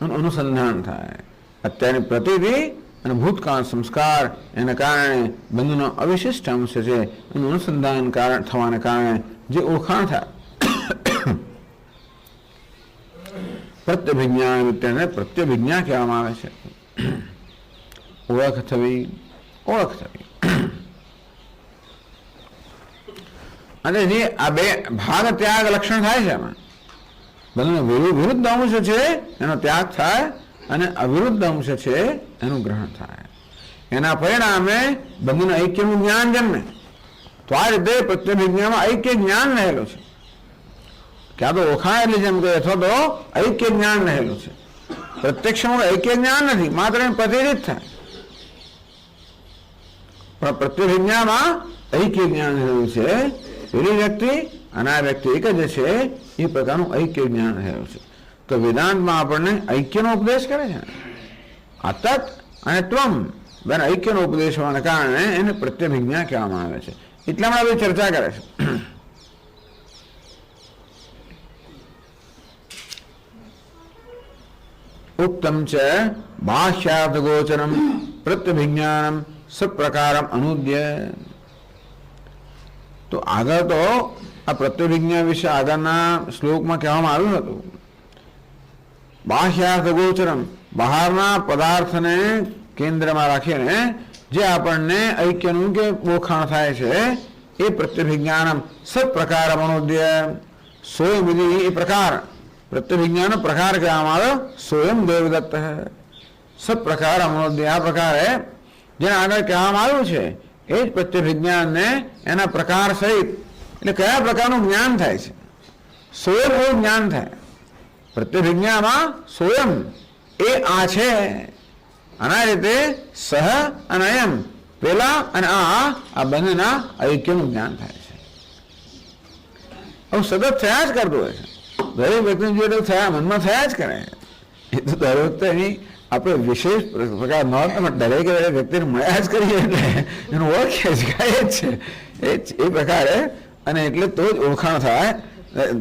S1: અનુસંધાન થાય. અત્યારની પ્રતિતિ અને ભૂતકાળ સંસ્કાર એના કારણે બંધુનો અવિશિષ્ટ અંશ છે. એનું અનુસંધાન થવાને કારણે જે ઓળખાણ થાય પ્રત્યભિજ્ઞા, પ્રત્યભિજ્ઞા કહેવામાં આવે છે. ઓળખ થવી, ઓળખ થવી. અને જે આ બે ભાગ ત્યાગ લક્ષણ થાય છે એમાં બંને વિરુદ્ધ અંશ છે એનો ત્યાગ થાય અને અવિરુદ્ધ અંશ છે એનું ગ્રહણ થાય. એના પરિણામે બંનેનું ઐક્યનું જ્ઞાન જન્મે. તો આ રીતે પ્રત્યભિજ્ઞામાં ઐક્ય જ્ઞાન રહેલું છે. ક્યાં તો ઓળખાણ એટલે જેમ કહે અથવા તો ઐક્ય જ્ઞાન રહેલું છે. પ્રત્યક્ષમાં ઐક્ય જ્ઞાન નથી, માત્ર પ્રતિરિત થાય. પણ પ્રત્યભિજ્ઞામાં ઐક્ય જ્ઞાન રહેલું છે. પેલી વ્યક્તિ અને આ વ્યક્તિ એક જ છે એ પ્રકારનું ઐક્ય જ્ઞાન રહેલું છે. તો વેદાંતમાં આપણને ઐક્યનો ઉપદેશ કરે છે. આ તત્ અને ત્વમ બેન ઐક્યનો ઉપદેશ હોવાને કારણે એને પ્રત્યભિજ્ઞા કહેવામાં આવે છે. એટલામાં આપણે ચર્ચા કરે છે. ઉક્તમ છે બાહ્યાર્થ ગોચરમ પ્રત્યભિજ્ઞાનમ સપ્રકારમ અનુદ્ય. તો આગળ તો આ પ્રત્યભિજ્ઞા વિશે આગળના શ્લોકમાં કહેવામાં આવ્યું હતું. બાહ્યાર્થ ગોચરમ, બહારના પદાર્થને કેન્દ્રમાં રાખીને જે આપણને ઐક્યનું કે ઓળખાણ થાય છે એ પ્રત્યભિજ્ઞાનમ સપ્રકારમ અનુદ્ય. સોયમ વિધિ એ પ્રકાર પ્રત્યભિજ્ઞાનો પ્રકાર કહેવામાં આવ્યો. સોયમ દેવદત્ત સપ્રકાર અનુદ્ય. આ પ્રકારે જેના આગળ કહેવામાં આવ્યું છે એ જ પ્રત્યભિજ્ઞાનને એના પ્રકાર સહિત એટલે કયા પ્રકારનું જ્ઞાન થાય છે. સોયમ એવું જ્ઞાન થાય. પ્રત્યભિજ્ઞામાં સોયમ એ આ છે. આના રીતે સહ અને અયમ પેલા અને આ બંનેના ઐક્યનું જ્ઞાન થાય છે. હવે સતત થયા જ કરતું હોય છે. દરેક વ્યક્તિને જો થયા મનમાં થયા જ કરે. એ તો દર વખતે એની આપણે વિશેષ પ્રકાર નોંધ દરેક વ્યક્તિને મળ્યા જ કરીએ એટલે એનું ઓળખીએ જ ગાય જ છે એ પ્રકારે. અને એટલે તો જ ઓળખાણ થાય.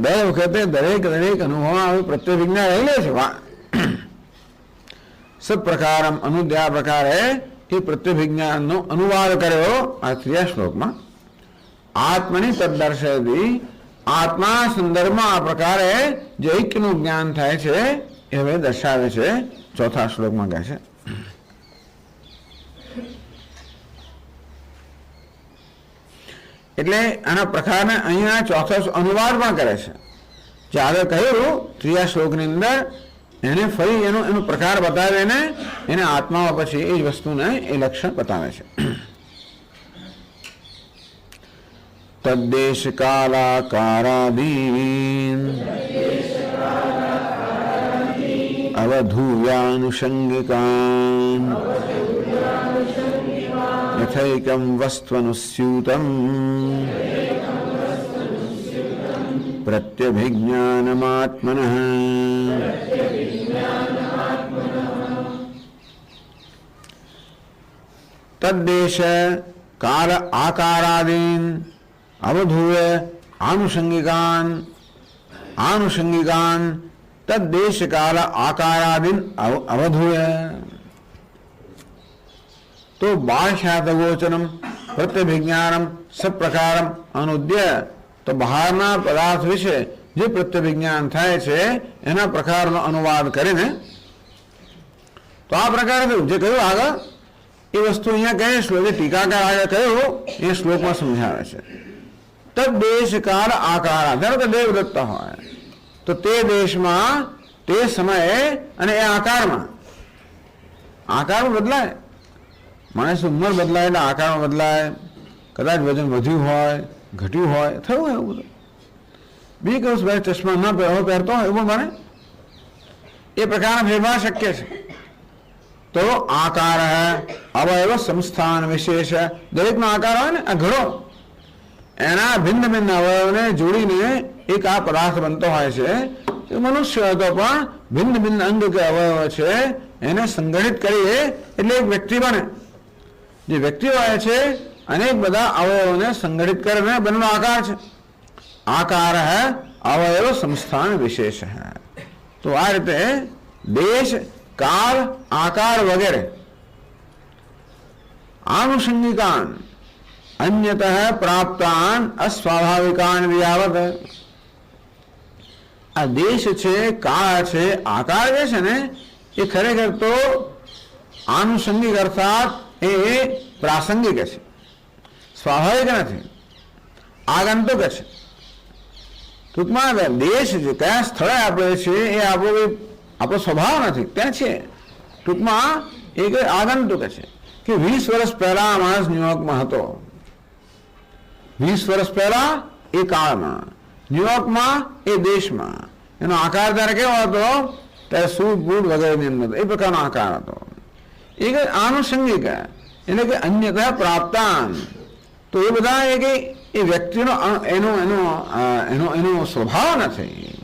S1: દર વખતે દરેક અનુભવમાં આવે પ્રત્યભિજ્ઞા રહેલો છે. સપ્રકારમ અનુદ્યા પ્રકારે એ પ્રત્યભિજ્ઞાનનો અનુવાદ કર્યો આ 3 શ્લોકમાં. આત્મની તદ્દર્શયથી આત્મા સંદર્ભમાં આ પ્રકારે જે ઐક્યનું જ્ઞાન થાય છે એ હવે દર્શાવે છે. 4થા શ્લોકમાં કહે છે એટલે આના પ્રકારને અહીંયા 4થો અનુવાદ પણ કરે છે. જે આગળ કહ્યું 3 શ્લોકની અંદર એને ફરી એનો પ્રકાર બતાવીને એને આત્મામાં પછી એ જ વસ્તુને એ લક્ષણ બતાવે છે. તદ્દેશ કાલાકારાદીન અવધૂયાનુષંગિકાન યથૈકમ વસ્ત્વનુસ્યુતમ પ્રત્યભિજ્ઞાનમાત્મનઃ. તદ્દેશ કાલ આકારાદીન અવધૂય આનુષંગિકાન તદ્દેશ કાલ આકારાદીન અવધૂય. તો બાહ્યાર્થગોચરમ પ્રત્યભિજ્ઞાનમ સપ્રકારમ અનુદ્ય. તો બહારના પદાર્થ વિશે જે પ્રત્યભિજ્ઞાન થાય છે એના પ્રકારનો અનુવાદ કરીને તો આ પ્રકારે થયું જે કહ્યું આગળ એ વસ્તુ અહીંયા કહે શ્લોક ટીકાકાર આગળ કહ્યું એ શ્લોકમાં સમજાવે છે. તદ્દેશ કાળ આકાર ધારો કે દેવદત્ત હોય તો તે દેશમાં તે સમયે અને એ આકારમાં બદલાય. માણસ ઉંમર બદલાય એટલે આકારમાં બદલાય. કદાચ વજન વધ્યું હોય ઘટ્યું હોય થયું એવું બધું. 2 વર્ષ ભાઈ ચશ્મા ન પહેરતો હોય એવું બને. એ પ્રકારના ફેરફાર શક્ય છે. તો આકાર અવયવ સંસ્થાન વિશેષ દરેકનો આકાર હોય ને આ ઘડો એના ભિન્ન ભિન્ન અવયવને જોડીને એક આ પદાર્થ બનતો હોય છે. મનુષ્ય હતો પણ ભિન્ન ભિન્ન અંગ કે અવયવ છે એને સંગઠિત કરીએ એટલે એક વ્યક્તિ બને. જે વ્યક્તિ હોય છે અનેક બધા અવયવોને સંગઠિત કરીને બંનેનો આકાર છે. આકાર અવયવ સંસ્થાન વિશેષ है। તો આ રીતે દેશ કાળ આકાર વગેરે આનુષંગિકાન અન્યતઃ પ્રાપ્તાન અસ્વાભાવિકાન વિયાવત, આ દેશ છે, કાળ છે, આકાર જે છે ને એ ખરેખર તો આનુષંગિક અર્થાત એ પ્રાસંગિક છે, સ્વાભાવિક નથી, આગંતુક છે। ટૂંકમાં દેશ જે કયા સ્થળે આપણે છે એ આપણો સ્વભાવ નથી, ત્યાં છે। ટૂંકમાં એ કઈ આગંતુક છે કે 20 વર્ષ પહેલા માણસ ન્યુયોર્કમાં હતો, 20 વર્ષ પહેલા એ કાળમાં ન્યુયોર્કમાં એ દેશમાં એનો આકાર ત્યારે કેવો હતો, ત્યારે સૂટ બૂટ વગેરેની અંદર એ પ્રકારનો આકાર હતો। એ કઈ આનુષંગિક એટલે કે અન્યથા પ્રાપ્તાન, તો એ બધા એ કઈ એ વ્યક્તિનો એનો એનો એનો એનો સ્વભાવ નથી,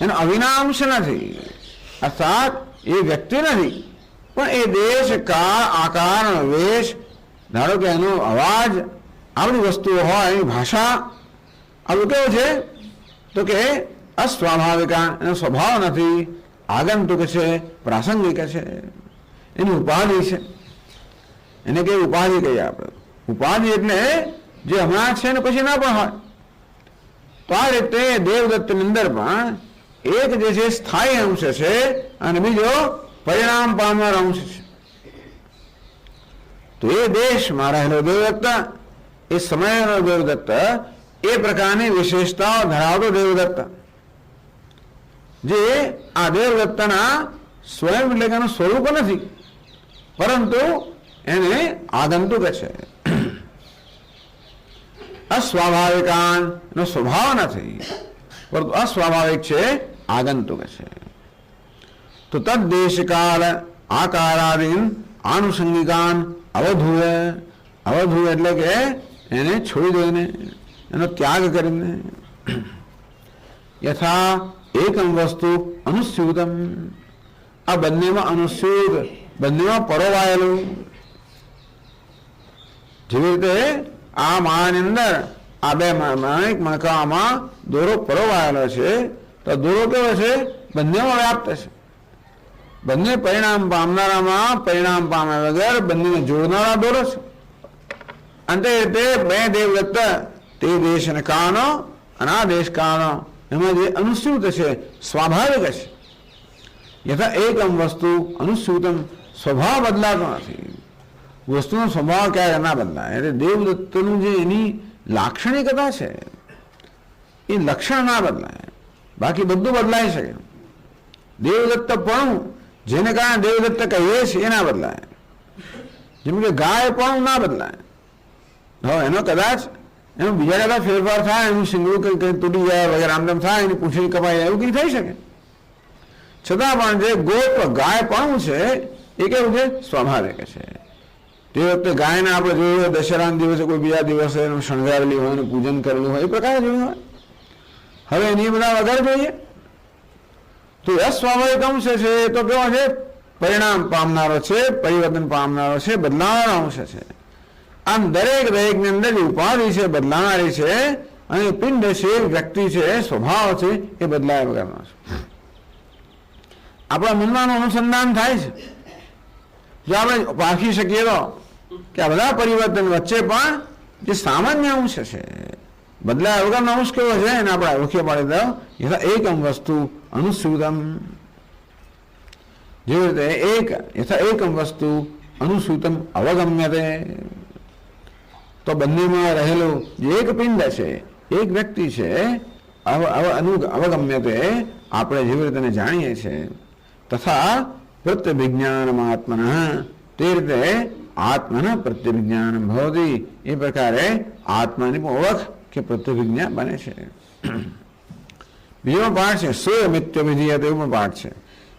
S1: એનો અવિનાંશ નથી, અર્થાત એ વ્યક્તિ નથી, પણ એ દેશ કાળ આકાર વેશ, ધારો કે એનો અવાજ, આ બધી વસ્તુઓ હોય, એની ભાષા, આ બધું કેવું છે તો કે અસ્વાભાવિક, એનો સ્વભાવ નથી, આગંતુક છે, પ્રાસંગિક છે, એની ઉપાધિ છે, એને કઈ ઉપાધિ કહીએ આપણે। ઉપાધિ એટલે જે હમણાં છે ને પછી ના પણ હોય। તો આ રીતે દેવદત્તની અંદર પણ એક જે છે સ્થાયી અંશ છે અને બીજો પરિણામ પામનાર અંશ છે। તો એ દેશમાં રહેલો દેવદત્ત, એ સમયનો દેવદત્ત, એ પ્રકારની વિશેષતાઓ ધરાવતો દેવદત્ત, જે આ દેવદત્તના સ્વયં એટલે કે એનું સ્વરૂપ નથી, પરંતુ એને આગંતુક છે, અસ્વાભાવિકાન, એનો સ્વભાવ નથી, પરંતુ અસ્વાભાવિક છે, આગંતુક છે। તો તદ દેશકાલ આકારાદીન આનુષંગિકાન અવધૂય, અવધૂય એટલે કે એને છોડી દઈને, એનો ત્યાગ કરીને, યથા એકમ વસ્તુ અનુસ્યુતમ, આ બંનેમાં અનુસ્યુત, બંનેમાં પરોવાયેલું, જેવી રીતે આ માળાની અંદર આ બે માણિક મણકામાં દોરો પરોવાયેલો છે, તો દોરો કેવો છે, બંનેમાં વ્યાપ્ત છે, બંને પરિણામ પામનારામાં પરિણામ પામ્યા વગર બંનેને જોડનારા દોરો છે। અંતે તે બે દેવદત્ત, તે દેશ અને કાળનો અને આ દેશ કાળનો, એમાં જે અનુસ્યુત છે, સ્વાભાવિક છે, યથા એકમ વસ્તુ અનુસ્યુતમ, સ્વભાવ બદલાતો નથી, વસ્તુનો સ્વભાવ ક્યારે ના બદલાય। એટલે દેવદત્તનું જે એની લાક્ષણિકતા છે એ લક્ષણ ના બદલાય, બાકી બધું બદલાઈ શકે। દેવદત્ત પણ જેને કારણે દેવદત્ત કહીએ છીએ એ ના બદલાય, જેમ કે ગાય પણ ના બદલાય, હવે એનો કદાચ એનો બીજા કદાચ ફેરફાર થાય, એનું શિંગડું કંઈ તૂટી જાય વગેરે આમ તેમ થાય, એની પૂંછડી કપાઈ જાય, એવું કંઈ થઈ શકે, છતાં પણ જે ગોપ ગાય પણ છે એ કેવું છે, સ્વાભાવિક છે। તે વખતે ગાયને આપણે જોયું દશેરાના દિવસે કોઈ બીજા દિવસે એનું શણગારેલી હોય, એનું પૂજન કરેલું હોય, એ પ્રકારે જોયું હોય। હવે એની બધા વગર જોઈએ તો અસ્વાભાવિક અંશ છે, તો કેવો છે, પરિણામ પામનારો છે, પરિવર્તન પામનારો છે, બદલાવાનો અંશ છે। આમ દરેકની અંદર જે ઉપાધિ છે બદલાનારી છે, અને પિંડ છે, વ્યક્તિ છે, સ્વભાવ છે, એ બદલાય વગરનો છે। આપણા મનમાં અનુસંધાન થાય છે, જો આપણે પારખી શકીએ તો કે આ બધા પરિવર્તન વચ્ચે પણ જે સામાન્ય અંશ છે, બદલાય વગરનો અંશ કેવો છે, એને આપણે ઓળખી પાડી દો, યથા એકમ વસ્તુ અનુસ્યુતમ, જેવી રીતે યથા એકમ વસ્તુ અનુસ્યુતમ અવગમ્યતે, તો બંનેમાં રહેલું જે એક પિંડ છે, એક વ્યક્તિ છે, અવગમ્યતે આપણે જેવી રીતે જાણીએ છીએ, તથા પ્રત્યભિજ્ઞાનમ આત્મન, તે રીતે આત્મના પ્રત્યભિજ્ઞાન ભવતી, એ પ્રકારે આત્માની ઓળખ કે પ્રત્યભિજ્ઞા બને છે। બીજો પાઠ છે સ્વયમિત્ય વિધીયતે, એવો પાઠ છે,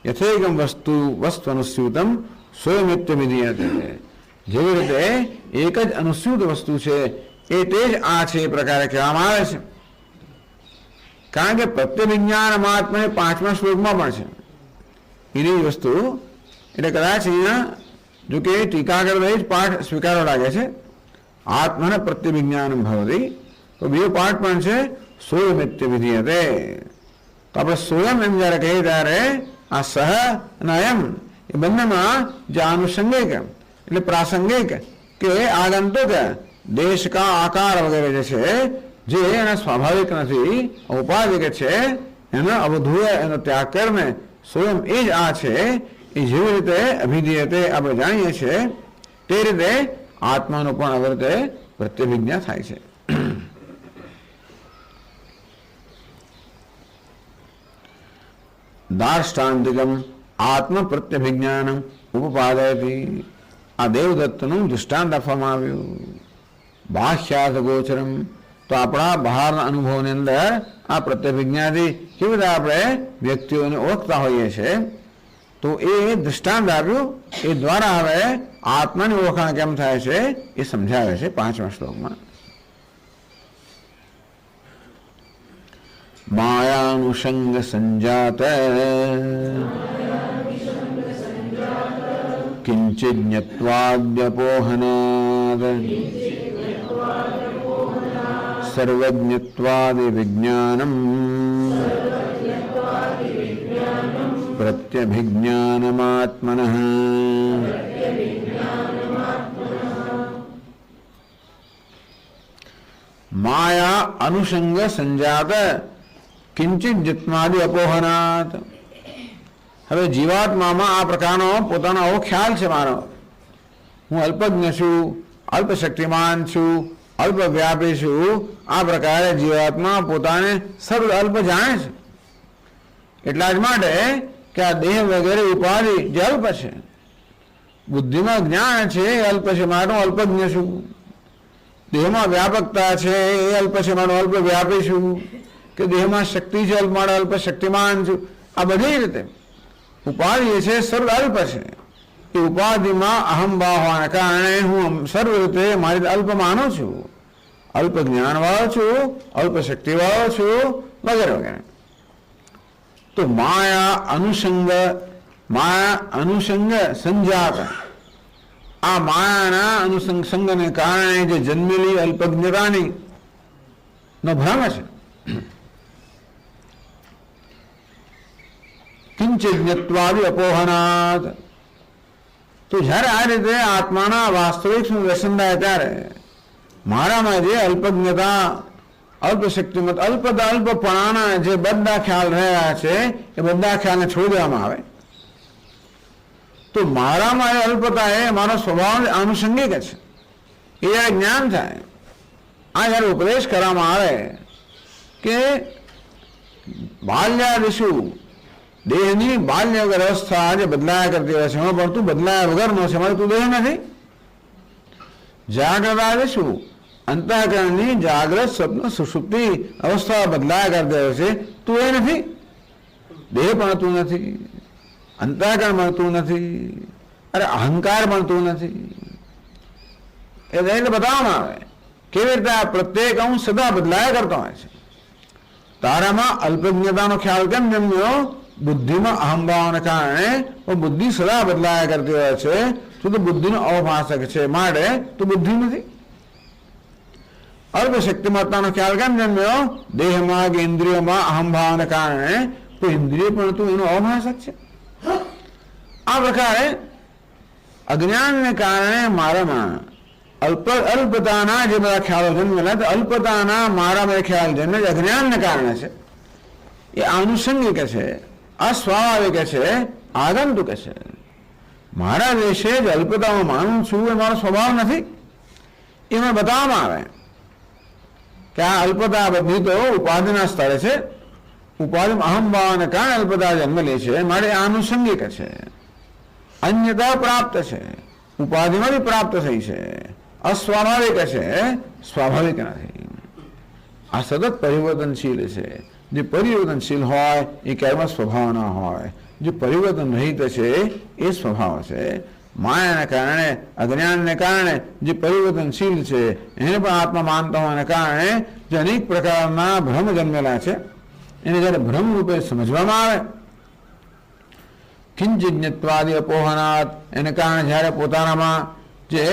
S1: યથેકમ વસ્તુ અનુસ્યુતમ સ્વયમિત્ય વિધીયતે, જેવી રીતે એક જ અનુસ્યુત વસ્તુ છે એ તે જ આ છે એ પ્રકારે કહેવામાં આવે છે। કારણ કે પ્રત્યભિજ્ઞાન આત્મા 5મા શ્લોકમાં પણ છે એની વસ્તુ, એટલે કદાચ અહીંયા જો કે ટીકા કરતા જ પાઠ સ્વીકારવા લાગે છે, આત્માના પ્રત્યભિજ્ઞાન ભવતી, તો બીજો પાઠ પણ છે સોયમિત્ય વિધીયતે. તો આપણે સોયમ એમ જયારે કહીએ ત્યારે આ સહ અને અયમ એ બંનેમાં જે આનુષંગિક એટલે પ્રાસંગિક કે આગંતુક દેશ કા આકાર વગેરે જે છે જે એના સ્વાભાવિક નથી, ઔપાધિક છે, એનો અવધૂય એનો ત્યાગ કરીને સ્વયં એ જ આ છે એ જેવી રીતે અભિધીયતે આપણે જાણીએ છીએ તે રીતે આત્માનું પણ આવી રીતે પ્રત્યભિજ્ઞા થાય છે. દાર્ષ્ટાંતિકમ આત્મ પ્રત્યભિજ્ઞાનમ ઉપપાદયતી. આ દેવદત્તનું દૃષ્ટાંત આપવામાં આવ્યું. બાહ્યાર્થ ગોચરમ તો આપણા બહારના અનુભવની અંદર આ પ્રત્યભિજ્ઞાથી કેવી રીતે આપણે વ્યક્તિઓને ઓળખતા હોઈએ છીએ તો એ દૃષ્ટાંત આપ્યું. એ દ્વારા હવે આત્માની ઓળખાણ કેમ થાય છે એ સમજાવે છે 5મા શ્લોકમાં. માયાનુષંગ સંજાત કિંચિત જ્ઞત્વાદ્યપોહનાદ સર્વજ્ઞત્વાદિ વિજ્ઞાનમ પ્રત્યભિજ્ઞાનમાત્મનઃ. માયા અનુષંગ સંજાત કિંચિત જત્માદિ અપોહનાત. હવે જીવાત્મામાં આ પ્રકારનો પોતાનો આવો ખ્યાલ છે મારો, હું અલ્પજ્ઞ છું, અલ્પશક્તિમાન છું, અલ્પવ્યાપી છું. આ પ્રકારે જીવાત્મા પોતાને સર્વ અલ્પ જાણે છે. એટલા જ માટે કે આ દેહ વગેરે ઉપાધિ જે અલ્પ છે, બુદ્ધિમાં જ્ઞાન છે એ અલ્પ છે, મારો અલ્પજ્ઞ છું. દેહમાં વ્યાપકતા છે એ અલ્પ છે, મારો અલ્પ વ્યાપી છું. કે દેહમાં શક્તિ છે અલ્પ, મારો અલ્પ શક્તિમાન છું. આ બધી રીતે ઉપાધિ છે સર્વ અલ્પ છે. એ ઉપાધિમાં અહમ ભાવ હોવાના કારણે હું સર્વ રીતે મારી અલ્પ માનું છું, અલ્પ જ્ઞાન વાળો છું, અલ્પ શક્તિ વાળો છું વગેરે વગેરે. તો માયા અનુસંગ સંજાત, આ માયાના અનુસંગને કારણે જે જન્મેલી અલ્પજ્ઞતાની નો ભ્રમ છે. કિંચિત જ્ઞત્વાદિ અપોહનાદ. તો જ્યારે આ રીતે આત્માના વાસ્તવિક દર્શન થાય ત્યારે મારામાં જે અલ્પજ્ઞતા, અલ્પશક્તિમત, અલ્પપણાના જે બધા ખ્યાલ રહ્યા છે એ બધા ખ્યાલને છોડી દેવામાં આવે. તો મારામાં એ અલ્પતા એ મારો સ્વભાવ આનુષંગિક છે. એ જ્યારે જ્ઞાન થાય, આ જ્યારે ઉપદેશ કરવામાં આવે કે બાલ્યાદિશુ દેહની બાલ્ય વગર અવસ્થા જે બદલાયા કરતી હોય છે એમાં પણ તું બદલાયા વગરનો છે, મારે તું દેહ નથી. જાગ્રત આદિશુ અંતઃકરણની જાગ્રત સ્વપ્ન સુષુપ્તિ અવસ્થા બદલાયા કરતી હોય છે, તું એ નથી. દેહ પણ તું નથી, અંતઃકરણ પણ તું નથી, અરે અહંકાર પણ તું નથી. એ દઈને બતાવવામાં આવે કેવી રીતે આ પ્રત્યેક અંશ સદા બદલાયા કરતો હોય છે. તારામાં અલ્પજ્ઞતાનો ખ્યાલ કેમ જન્મ્યો? બુદ્ધિમાં અહંભાવને કારણે બુદ્ધિ સદા બદલાયા કરતી હોય છે. તું તો બુદ્ધિનો અવભાષક છે, માટે તું બુદ્ધિ નથી. અલ્પશક્તિમત્તાનો ખ્યાલ કેમ જન્મ્યો? દેહમાં કે ઇન્દ્રિયોમાં અહંભાવને કારણે તો ઇન્દ્રિય પણ તું એનો અવભાષક છે. આ પ્રકારે અજ્ઞાનને કારણે મારામાં અલ્પતાના જે બધા ખ્યાલો જન્મેલા, અલ્પતાના મારામાં ખ્યાલ જન્મે અજ્ઞાનને કારણે છે. એ આનુષંગિક છે, અસ્વાભાવિક છે, આગંતુક છે. મારા દેશે જ અલ્પતામાં માનું છું એ મારો સ્વભાવ નથી. એમાં બતાવવામાં આવે કે આ અલ્પતા બધી તો ઉપાધિના સ્તરે છે. ઉપાધિ અહંભાવને કારણે અલ્પતા જન્મેલી છે, માટે આનુષંગિક છે, અન્યતા પ્રાપ્ત છે, ઉપાધિમાંથી પ્રાપ્ત થઈ છે, અસ્વાભાવિક છે, સ્વાભાવિક નથી. આ સતત પરિવર્તનશીલ છે. જે પરિવર્તનશીલ હોય એ ક્યારેમાં સ્વભાવ ના હોય. જે પરિવર્તન રહિત છે એ સ્વભાવ છે. માયાને કારણે, અજ્ઞાનને કારણે જે પરિવર્તનશીલ છે એને પણ આત્મા માનતા હોવાને કારણે જે અનેક પ્રકારના ભ્રમ જન્મેલા છે એને જ્યારે ભ્રમ રૂપે સમજવામાં આવે, કિંચિજ્ઞત્વાદિ અપોહનાત, એને કારણે જ્યારે પોતાનામાં જે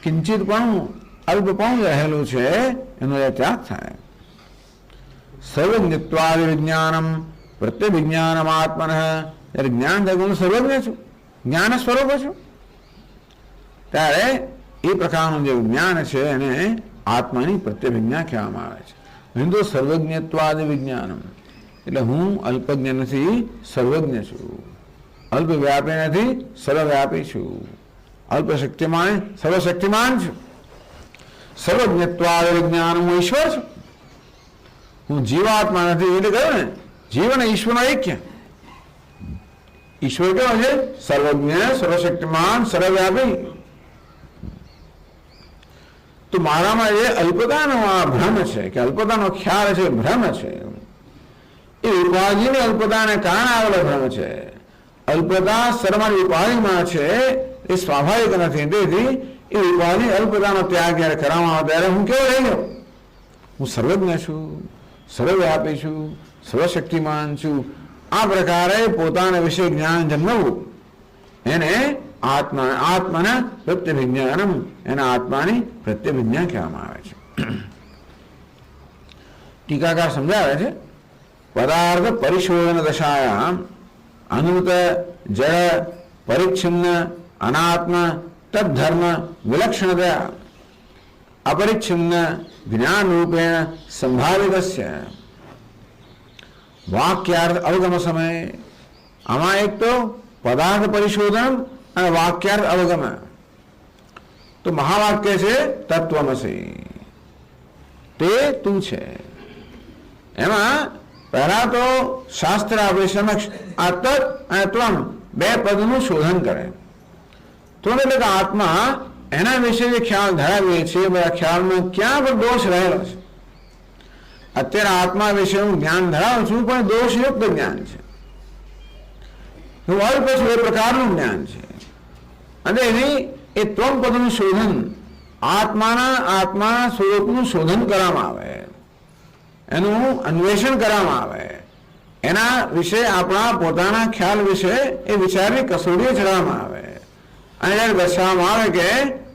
S1: કિંચિતપણું, અલ્પપણું રહેલું છે એનો એ ત્યાગ થાય. સર્વજ્ઞત્વાદિ વિજ્ઞાનમ પ્રત્યવિજ્ઞાનમ આત્મન. ત્યારે જ્ઞાન થાય હું સર્વજ્ઞ છું, જ્ઞાન સ્વરૂપ છું, ત્યારે એ પ્રકારનું જે વિજ્ઞાન છે એને આત્માની પ્રત્યવિજ્ઞા કહેવામાં આવે છે. હિન્દુ સર્વજ્ઞત્વાદિ વિજ્ઞાનમ એટલે હું અલ્પજ્ઞ નથી, સર્વજ્ઞ છું. અલ્પ વ્યાપી નથી, સર્વવ્યાપી છું. અલ્પ શક્તિમાન, સર્વશક્તિમાન છું. સર્વજ્ઞત્વાદિ વિજ્ઞાન હું ઈશ્વર છું. હું જીવાત્મા નથી એટલે કહ્યું ને, જીવ અને ઈશ્વરનો એક્ય. ઈશ્વર કેવો છે? સર્વજ્ઞ, સર્વશક્તિમાન, સર્વવ્યાપી. તો મારામાં જે અલ્પતાનો આ ભ્રમ છે કે અલ્પતાનો ખ્યાલ છે, ભ્રમ છે, એ ઉપાધિની અલ્પતાને કારણે આવેલો ભ્રમ છે. અલ્પતા સર્વની ઉપાધિમાં છે, એ સ્વાભાવિક નથી. તેથી એ ઉપાધિ અલ્પતાનો ત્યાગ જ્યારે કરવામાં આવે ત્યારે હું કેવો રહી ગયો? હું સર્વજ્ઞ છું, સર્વવ્યાપી છું, સર્વશક્તિમાન છું. આ પ્રકારે પોતાના વિશે જ્ઞાન જન્મવું એને આત્માના પ્રત્યવિજ્ઞાનમ, એના આત્માની પ્રત્યવિજ્ઞા કહેવામાં આવે છે. ટીકાકાર સમજાવે છે, પદાર્થ પરિશોધન દશાયામ અનુત જળ પરિચ્છિન્ન અનાત્મ તદ્ધર્મ વિલક્ષણતયા અપરિચ્છિન્ન જ્ઞાન રૂપેણ સંભાવિતસ્ય વાક્યાર્થ અવગમ સમયે. આમાં એક તો પદાર્થ પરિશોધન અને વાક્યાર્થ અવગમ. તો મહાવાક્ય છે તત્વમસી, તે તું છે. એમાં પહેલા તો શાસ્ત્ર આપણી સમક્ષ આ તત્ અને ત્વમ બે પદનું શોધન કરે. ત્વમ એટલે કે આત્મા, એના વિશે જે ખ્યાલ ધરાવીએ છીએ બધા ખ્યાલમાં ક્યાં પણ દોષ રહેલો છે. અત્યારે આત્મા વિશે હું જ્ઞાન ધરાવું છું પણ દોષયુક્ત જ્ઞાન છે. હું અલ્પ છું એ પ્રકારનું જ્ઞાન છે. અને એની એ ત્વમ પદનું શોધન, આત્મા સ્વરૂપનું શોધન કરવામાં આવે, એનું અન્વેષણ કરવામાં આવે, એના વિશે આપણા પોતાના ખ્યાલ વિશે એ વિચારની કસોટીએ ચડવામાં આવે. અને જ્યારે દર્શાવવામાં આવે કે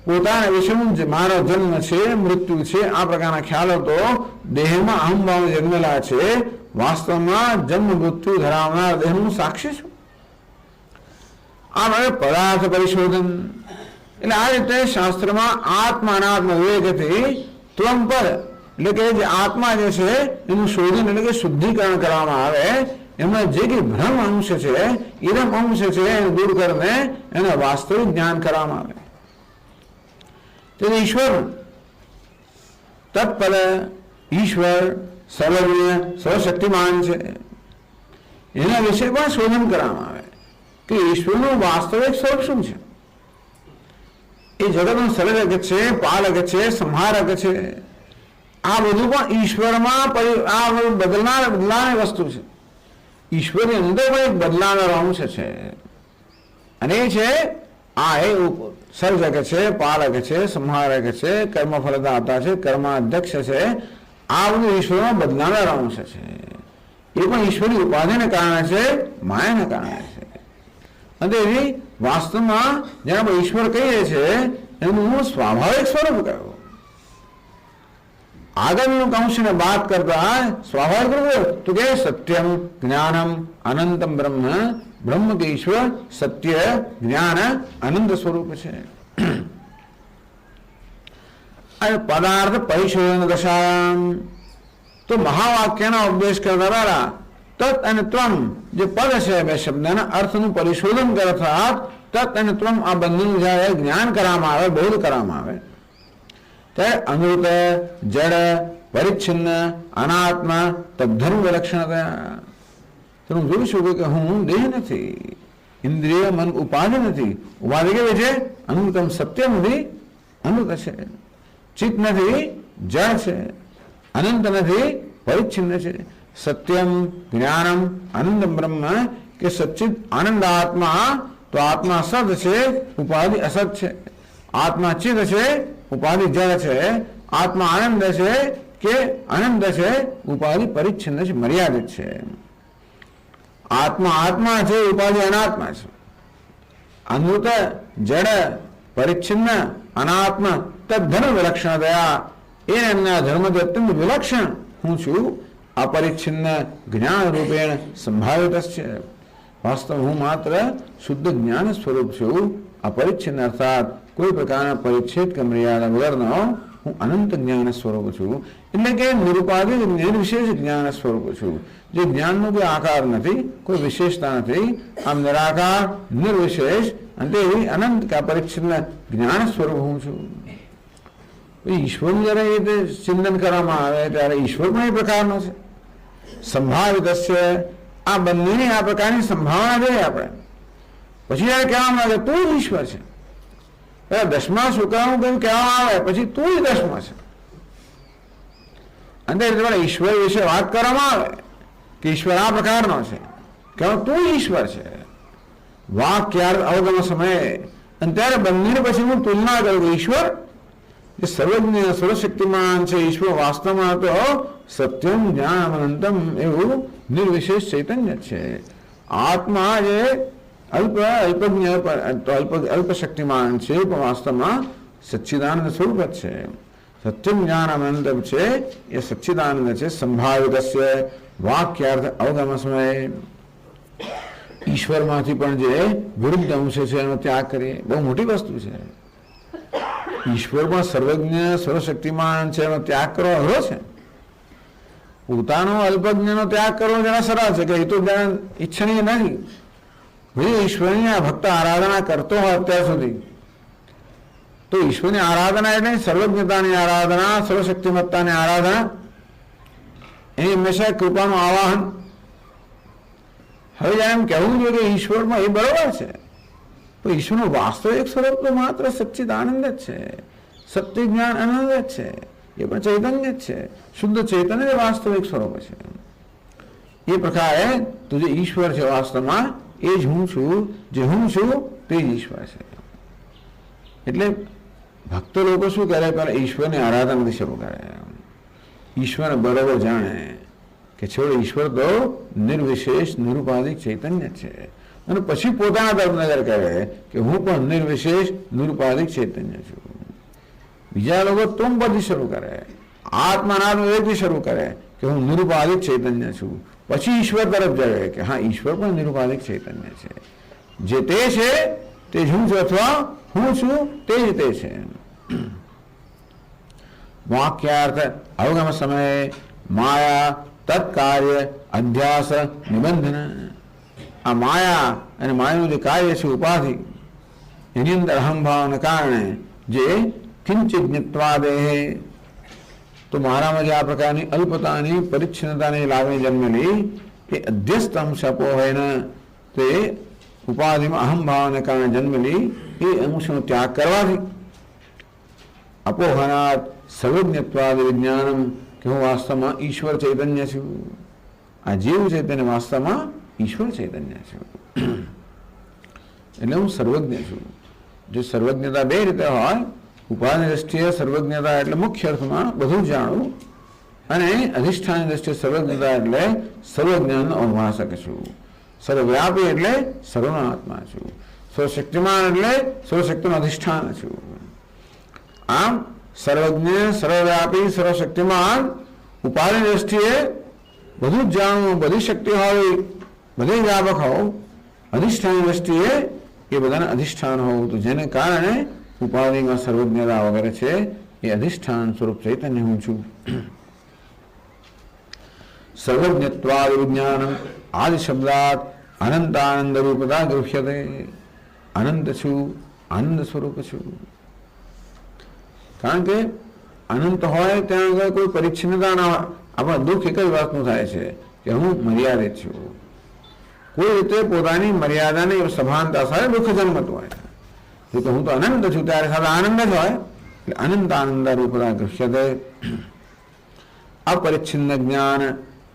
S1: પોતાના વિશે મારો જન્મ છે, મૃત્યુ છે, આ પ્રકારના ખ્યાલો તો દેહમાં અહંભાવ જન્મેલા છે. વાસ્તવમાં જન્મ મૃત્યુ ધરાવનાર દેહનું સાક્ષી છું. આ પદાર્થ પરિશોધન એટલે આ રીતે શાસ્ત્રમાં આત્મા અનાત્મ વિવેકથી ત્વમ પદ એટલે કે જે આત્મા જે છે એનું શોધન એટલે કે શુદ્ધિકરણ કરવામાં આવે. એમાં જે કંઈ ભ્રમ અંશ છે, ઇરમ અંશ છે, એને દૂર કરીને એને વાસ્તવિક જ્ઞાન કરવામાં આવે. તેથી ઈશ્વર તત્પદ, ઈશ્વર સર્વજ્ઞ, સર્વશક્તિમાન છે. એના વિશે પણ શોધન કરવામાં આવે કે ઈશ્વરનું વાસ્તવિક સ્વરૂપ શું છે. એ જગતનું સર્જક છે, પાલક છે, સંહારક છે. આ બધું પણ ઈશ્વરમાં આ બદલાનારી વસ્તુ છે. ઈશ્વરની અંદર પણ એક બદલાનારો અંશ છે. અને એ છે આ એ સર્જક છે, પાલક છે, સંહારક છે, કર્મફલદાતા છે, કર્માધ્યક્ષ છે. આ બધું ઈશ્વરમાં બદલાનારો અંશ છે. એ પણ ઈશ્વરની ઉપાધિને કારણે છે, માયાને કારણે છે. અને એની વાસ્તવમાં જેને આપણે ઈશ્વર કહીએ છીએ એનું સ્વાભાવિક સ્વરૂપ કયું. આગળનું અંશને બાદ કરતા સ્વાભાવિક રૂપ તો કે સત્યમ જ્ઞાનમ અનંતમ બ્રહ્મ, બ્રહ્મ કે ઈશ્વર સત્ય જ્ઞાન અનંત સ્વરૂપ છે. અને પદાર્થ પરિશોધન દશાયામ તો મહાવાક્યનો ઉપદેશ કરતા પહેલા તત્ અને ત્વમ જે પદ છે બે શબ્દના અર્થનું પરિશોધન કરતા તત્ અને ત્વમ આ બંનેનું જ્યારે જ્ઞાન કરવામાં આવે, બોધ કરવામાં આવે ત્યારે અમૃત જડ પરિચ્છિન્ન અનાત્મ તદ્ધર્મ વિલક્ષણ થયા. તો હું જોઈ શકું કે હું દેહ નથી, ઇન્દ્રિય મન ઉપાધિ નથી. ઉપાધિ કેવી છે? અમૃતમ સત્ય નથી, અમૃત છે. ચિત્ત નથી, જળ છે. અનંત નથી, પરિચ્છિન્ન છે. સત્યમ જ્ઞાનમ આનંદ બ્રહ્મ કે સચ્ચિત આનંદ આત્મા. તો આત્મા સત છે, ઉપાધિ અસત છે. આત્મા ચિત્ત છે, ઉપાધિ જળ છે. આત્મા આનંદ છે કે અનંત છે, ઉપાધિ પરિચ્છિન્ન છે, મર્યાદિત છે. આત્મા આત્મા છે, ઉપાધિ અનાત્મા છે. અમૃત જડ પરિચ્છિન્ન અનાત્મ તદ્ધર્મ વિલક્ષણ થયા. એના ધર્મથી અત્યંત વિલક્ષણ હું છું. अपरिच्छिन्न ज्ञान रूपेण संभावितस्य। वास्तव હું માત્ર શુદ્ધ જ્ઞાન સ્વરૂપ છું, अपरिच्छिन्न अर्थात કોઈ પ્રકારના પરિચ્છેદ કે મર્યાદા વગરનો હું અનંત જ્ઞાન સ્વરૂપ છું, એટલે કે નિરુપાધિક નિર્વિશેષ જ્ઞાન સ્વરૂપ છું, જે જ્ઞાનનો કોઈ આકાર નથી, કોઈ વિશેષતા નથી, આમ નિરાકાર નિર્વિશેષ અને અનંત કે અપરિચ્છિન્ન જ્ઞાન સ્વરૂપ હું છું। ઈશ્વરનું જ્યારે એ રીતે ચિંતન કરવામાં આવે ત્યારે ઈશ્વર પણ એ પ્રકારનો છે, સંભાવિત છે। આ બંનેની આ પ્રકારની સંભાવના જોઈએ આપણે। પછી જયારે કહેવામાં આવે તું જ ઈશ્વર છે, દસમા શુક્રનું કયું કહેવામાં આવે પછી તું જ દસમા છે, અને તમારે ઈશ્વર વિશે વાત કરવામાં આવે કે ઈશ્વર આ પ્રકારનો છે, કે તું ઈશ્વર છે, વાક્યાર્થ અવગમ સમયે, અને ત્યારે બંનેને પછી હું તુલના કરું કે ઈશ્વર જે સર્વજ્ઞ સર્વશક્તિમાન છે, ઈશ્વર વાસ્તવમાં તો સત્યમ જ્ઞાન અનંતમ એવું નિર્વિશેષ ચૈતન્ય છે। આત્મા જે અલ્પજ્ઞ અલ્પ શક્તિમાન છે, પણ વાસ્તવમાં સચ્ચિદાનંદ સ્વરૂપ જ છે। સત્યમ જ્ઞાન અનંતમ છે એ સચ્ચિદાનંદ છે, સંભાવિત વાક્યાર્થ અવગમ સમયે। ઈશ્વરમાંથી પણ જે વિરુદ્ધ અંશ છે એનો ત્યાગ કરીએ, બહુ મોટી વસ્તુ છે। ઈશ્વર પણ સર્વજ્ઞ સર્વશક્તિમાન છે, એનો ત્યાગ કરવો અઘરો છે। પોતાનો અલ્પજ્ઞનો ત્યાગ કરવો જરા સરળ છે, કે એ તો જ્ઞાન ઈચ્છનીય નથી। ભાઈ ઈશ્વરની આ ભક્ત આરાધના કરતો હોય અત્યાર સુધી, તો ઈશ્વરની આરાધના એટલે સર્વજ્ઞતાની આરાધના, સર્વશક્તિમત્તાની આરાધના, એની હંમેશા કૃપાનું આવાહન। હવે એમ કહેવું જોઈએ કે ઈશ્વરમાં એ બરોબર છે, તો ઈશ્વરનું વાસ્તવિક સ્વરૂપ તો માત્ર સચ્ચિદાનંદ જ છે, સત્ય જ્ઞાન આનંદ જ છે, એ પણ ચૈતન્ય જ છે, શુદ્ધ ચૈતન્ય જ વાસ્તવિક સ્વરૂપ છે। એ પ્રકારે તો જે ઈશ્વર છે વાસ્તવમાં એ જ હું છું, જે હું છું તે જ ઈશ્વર છે। એટલે ભક્ત લોકો શું કરે, પહેલા ઈશ્વરની આરાધનાથી શરૂ કરે, ઈશ્વરને બરોબર જાણે કે છેવટે ઈશ્વર તો નિર્વિશેષ નિરુપાધિક ચૈતન્ય છે, અને પછી પોતાના તરફ નજર કરે કે હું પણ નિર્વિશેષ નિરુપાધિક ચૈતન્ય છું। બીજા લોકો તુમ પરથી શરૂ કરે, આત્માનાત્મ વિવેકથી શરૂ કરે કે હું નિરુપાધિક ચૈતન્ય છું, પછી ઈશ્વર તરફ જાય કે હા ઈશ્વર પણ નિરુપાધિક ચૈતન્ય છે, જે તે છે તે જ હું છું, અથવા હું છું તે જ તે છે। વાક્યાર્થ અવગમ સમયે માયા તત્કાર્ય અધ્યાસ નિબંધન। આ માયા અને માયાનું જે કાર્ય છે ઉપાધિ, એની અંદર અહંભાવના કારણે જે કિંચિત જ્ઞત્વાદે, તો મારામાં જે આ પ્રકારની અલ્પતાની પરિચ્છિન્નતાની લાગણી જન્મેલી એ અધ્યસ્ત અંશ અપોહયન, તે ઉપાધિમાં અહંભાવને કારણે જન્મેલી એ અંશનો ત્યાગ કરવાથી અપોહનાત સર્વજ્ઞત્વાદ વિજ્ઞાનમ, કે હું વાસ્તવમાં ઈશ્વર ચૈતન્ય છું, આ જીવ છે તેને વાસ્તવમાં ઈશ્વર ચૈતન્ય છું, એટલે હું સર્વજ્ઞ છું। જો સર્વજ્ઞતા બે રીતે હોય, ઉપાધિ દ્રષ્ટિએ સર્વજ્ઞતા એટલે મુખ્ય અર્થમાં બધું જાણવું, અને અધિષ્ઠાન દ્રષ્ટિએ સર્વજ્ઞતા એટલે સર્વજ્ઞાનનો અવભાષક છું, સર્વવ્યાપી એટલે સર્વનો આત્મા છું, સર્વશક્તિમાન એટલે સર્વશક્તિનું અધિષ્ઠાન છું। આમ સર્વજ્ઞ સર્વવ્યાપી સર્વશક્તિમાન ઉપાધિ દ્રષ્ટિએ બધું જ જાણવું, બધી શક્તિ હોવી, બધે વ્યાપક હોવું, અધિષ્ઠાન દ્રષ્ટિએ એ બધાના અધિષ્ઠાન હોવું, તો જેને કારણે ઉપાધિમાં સર્વજ્ઞતા વગેરે છે એ અધિષ્ઠાન સ્વરૂપ ચૈતન્ય હું છું। સર્વજ્ઞત્વાદ વિજ્ઞાન આદિ શબ્દાત અનંતાનંદ રૂપતા ગૃહ્યતે, અનંત છું, આનંદ સ્વરૂપ છું। કારણ કે અનંત હોય ત્યાં આગળ કોઈ પરિચ્છિન્નતા ના હોય, આપણા દુઃખ એક જ વાતનું થાય છે કે હું મર્યાદિત છું, કોઈ રીતે પોતાની મર્યાદાની સભાનતા સાથે દુઃખ જન્મતું હોય, તો હું તો અનંત છું ત્યારે સાથે આનંદ જ હોય, એટલે અનંત આનંદ રૂપતા ગૃહ્યતે। अपरिच्छिन्न ज्ञान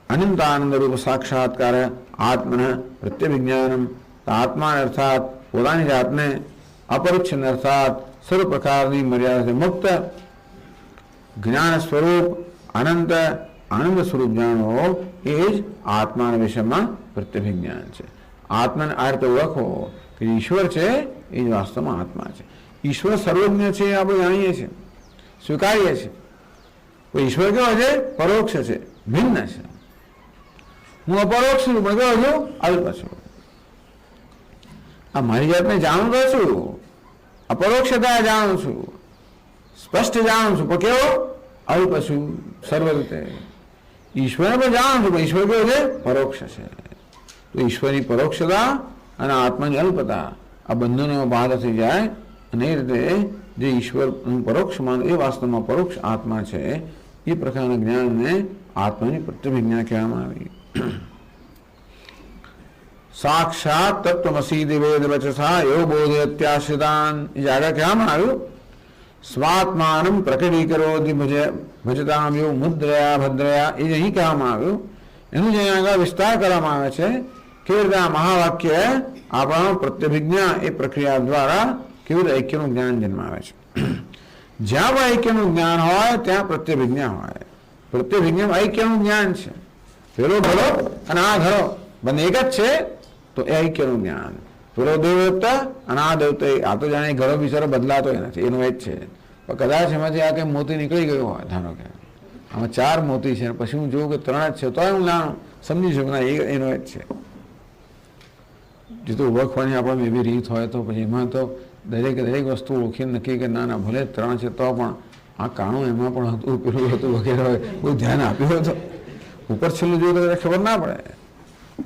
S1: अनंतानंद रूप साक्षात्कार आत्मन प्रत्यभिज्ञानम। आत्मा अर्थात પોતાની જાતને અપરિચ્છિન્ન અર્થાત સર્વ પ્રકારની મર્યાદાથી મુક્ત જ્ઞાન સ્વરૂપ અનંત આનંદ સ્વરૂપ જાણવો એ જ આત્માના વિષયમાં પ્રત્યભિજ્ઞાન છે। આત્માને આ રીતે ઓળખો કે ઈશ્વર છે એ જ વાસ્તવમાં આત્મા છે। ઈશ્વર સર્વજ્ઞ છે એ આપણે જાણીએ છીએ, સ્વીકારીએ છીએ। ઈશ્વર કેવો છે? પરોક્ષ છે, ભિન્ન છે, હું અપરોક્ષ છું પણ કેવો છું? અલ્પ છું. આ મારી જાતને જાણું તો છું, અપરોક્ષતા જાણું છું, સ્પષ્ટ જાણું છું, પણ કેવો? અલ્પ છું સર્વ રીતે. ઈશ્વરને પણ જાણું છું, પણ ઈશ્વર કેવો છે? પરોક્ષ છે. તો ઈશ્વરની પરોક્ષતા અને આત્માની અલ્પતા આ બંનેનો બાધ થઈ જાય અને એ રીતે જે ઈશ્વર પરોક્ષ માન એ વાસ્તવમાં પરોક્ષ આત્મા છે. એ પ્રકારના જ્ઞાનને આત્માની પ્રત્યભિજ્ઞા કહેવામાં આવી. સાક્ષાત તત્વમસી વેદ વચસા યો બોધયત્યાશ્રિતાન. એ આગળ કહેવામાં આવ્યું સ્વાત્માનમ પ્રકટીકરોતિ ભજતામ યો મુદ્રયા ભદ્રયા. એ અહીં કહેવામાં આવ્યું. એનું જે આગળ વિસ્તાર કરવામાં આવે છે કેવી રીતે આ મહાવાક્ય આપણા પ્રત્યભિજ્ઞા એ પ્રક્રિયા દ્વારા કેવી રીતે ઐક્યનું જ્ઞાન જન્માવે છે. જ્યાં પણ ઐક્યનું જ્ઞાન હોય ત્યાં પ્રત્યભિજ્ઞા હોય. પ્રત્યભિજ્ઞામાં ઐક્યનું જ્ઞાન છે. પેલો ઘડો અને આ ઘડો બંને એક જ છે તો એ ઐક્યનું જ્ઞાન. પેલો દેવતા અને આ દેવતા આ તો જાણે ઘડો બિચારો બદલાતો નથી, એનો જ છે. પણ કદાચ એમાંથી આ કંઈ મોતી નીકળી ગયો હોય, ધારો કે આમાં 4 મોતી છે પછી હું જોઉં કે 3 જ છે તો હું જાણું સમજી શકું ના એનો જ છે. જે તો ઓળખવાની આપણે એવી રીત હોય તો પછી એમાં તો દરેક વસ્તુ ઓળખીને નક્કી કે ના ભલે 3 છે તો પણ આ કાણું એમાં પણ હતું, પેલું હતું વગેરે હોય કોઈ ધ્યાન આપ્યું હતો. ઉપર છેલ્લું જોયું તો ખબર ના પડે,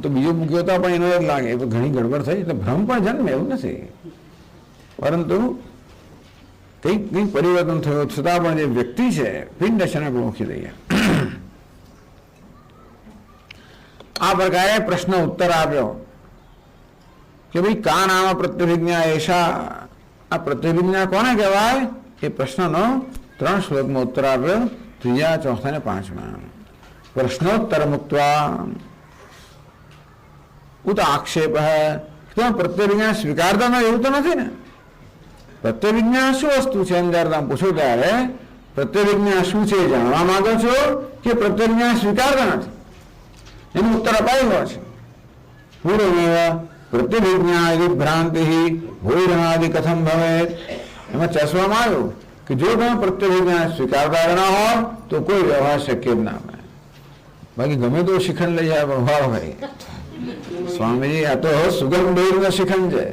S1: તો બીજો મૂક્યો તો પણ એનો જ લાગે. ઘણી ગડબડ થઈ એટલે ભ્રમ પણ જન્મે એવું નથી, પરંતુ કંઈક પરિવર્તન થયું છતાં પણ જે વ્યક્તિ છે પિંડ છે ને ઓળખી દઈએ. આ પ્રકારે પ્રશ્ન ઉત્તર આપ્યો કે ભાઈ કા નામ પ્રત્યભિજ્ઞા એશા. આ પ્રત્યભિજ્ઞા કોને કહેવાય? એ પ્રશ્નનો 3 શ્લોકમાં ઉત્તર આપ્યો, 3, 4 અને 5માં. પ્રશ્નોત્તર મુક્ત્વા ઉત આક્ષેપ પ્રત્યભિજ્ઞા સ્વીકારતા ન એવું તો નથી ને. પ્રત્યભિજ્ઞા શું વસ્તુ છે એમ જયારે તમે પૂછો ત્યારે પ્રત્યભિજ્ઞા શું છે જાણવા માંગો છો કે પ્રત્યભિજ્ઞા સ્વીકારતા નથી? એનો ઉત્તર અપાયેલો છે. પૂર્વમેવ પ્રત્યભિજ્ઞા ભ્રાંતિ ભોજનાદિ કથમ ભવેત. એમાં ચસવામાં આવ્યું કે જો તમે પ્રત્યભિજ્ઞા સ્વીકારતા ના હોય તો કોઈ વ્યવહાર શક્ય જ ના બને. બાકી ગમે તો શિખંડ લઈ જાય વ્યવહાર હોય. સ્વામીજી આ તો સુગમ ડેરીનો શિખંડ છે.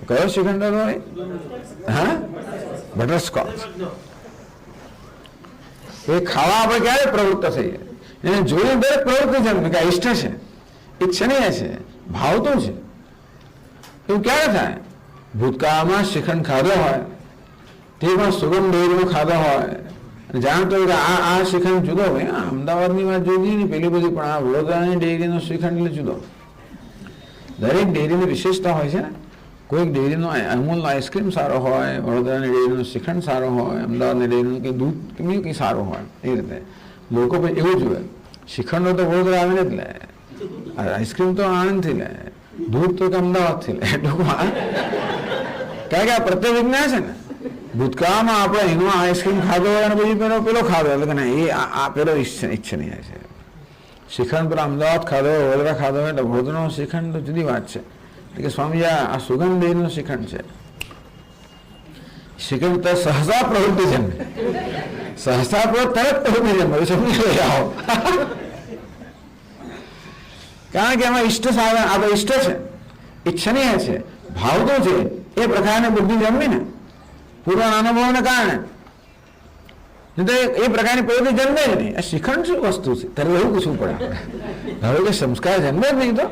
S1: કયો શિખંડ હોય? હા, બટરસ્કોચ. એ ખાવા આપણે ક્યારે પ્રવૃત્ત થઈએ? એને જોઈને દરેક પ્રવૃત્તિ છે કે ઇષ્ટ છે, ઈચ્છનીય છે, ભાવતું છે. એવું ક્યારે થાય? ભૂતકાળમાં શિખંડ ખાધો હોય તે પણ સુગમ ડેરીનો ખાધો હોય જાણતો હોય કે આ શિખંડ જુદો હોય. અમદાવાદની વાત જોઈ ને પેલી બધી, પણ આ વડોદરાની ડેરીનો શ્રીખંડ એટલે જુદો. દરેક ડેરીની વિશેષતા હોય છે ને. કોઈક ડેરીનો અમૂલનો આઈસ્ક્રીમ સારો હોય, વડોદરાની ડેરીનો શ્રીખંડ સારો હોય, અમદાવાદની ડેરીનું કંઈ દૂધ કંઈ સારું હોય. એ રીતે લોકો પછી એવું જોઈએ શ્રીખંડો તો વડોદરા આવીને જ લે, આઈસ્ક્રીમ તો આણંદથી લે, દૂધ તો અમદાવાદથી લે. ટૂંકમાં કારણ કે આ પ્રત્યભિજ્ઞા છે ને. ભૂતકાળમાં આપણે એનો આઈસ્ક્રીમ ખાધો હોય અને પછી પેલો ખાધો એટલે કે ના એ આ પેલો ઈચ્છનીય છે. શ્રીખંડ પેલા અમદાવાદ ખાધો હોય, વડોદરા ખાધો હોય એટલે વડોદરાનો શ્રીખંડ તો જુદી વાત છે. એટલે કે સ્વામી આ સુગમ ડેરીનો શ્રીખંડ છે. શ્રીખંડ તો સહસા પ્રવૃત્તિ જન્મે, સહસા તરત પ્રવૃત્તિ જન્મે. સમજી લઈ આવો. કારણ કે એમાં ઈષ્ટ સાધન આ તો ઈષ્ટ છે, ઈચ્છનીય છે, ભાવતો છે. એ પ્રકારની બુદ્ધિ જન્મી ને પૂર્વના અનુભવને કારણે એ પ્રકારની પ્રવૃત્તિ જન્મે જ નહીં. આ શ્રીખંડ શું વસ્તુ છે ત્યારે એવું પૂછવું પડે. હવે કે સંસ્કાર જન્મે જ નહીં તો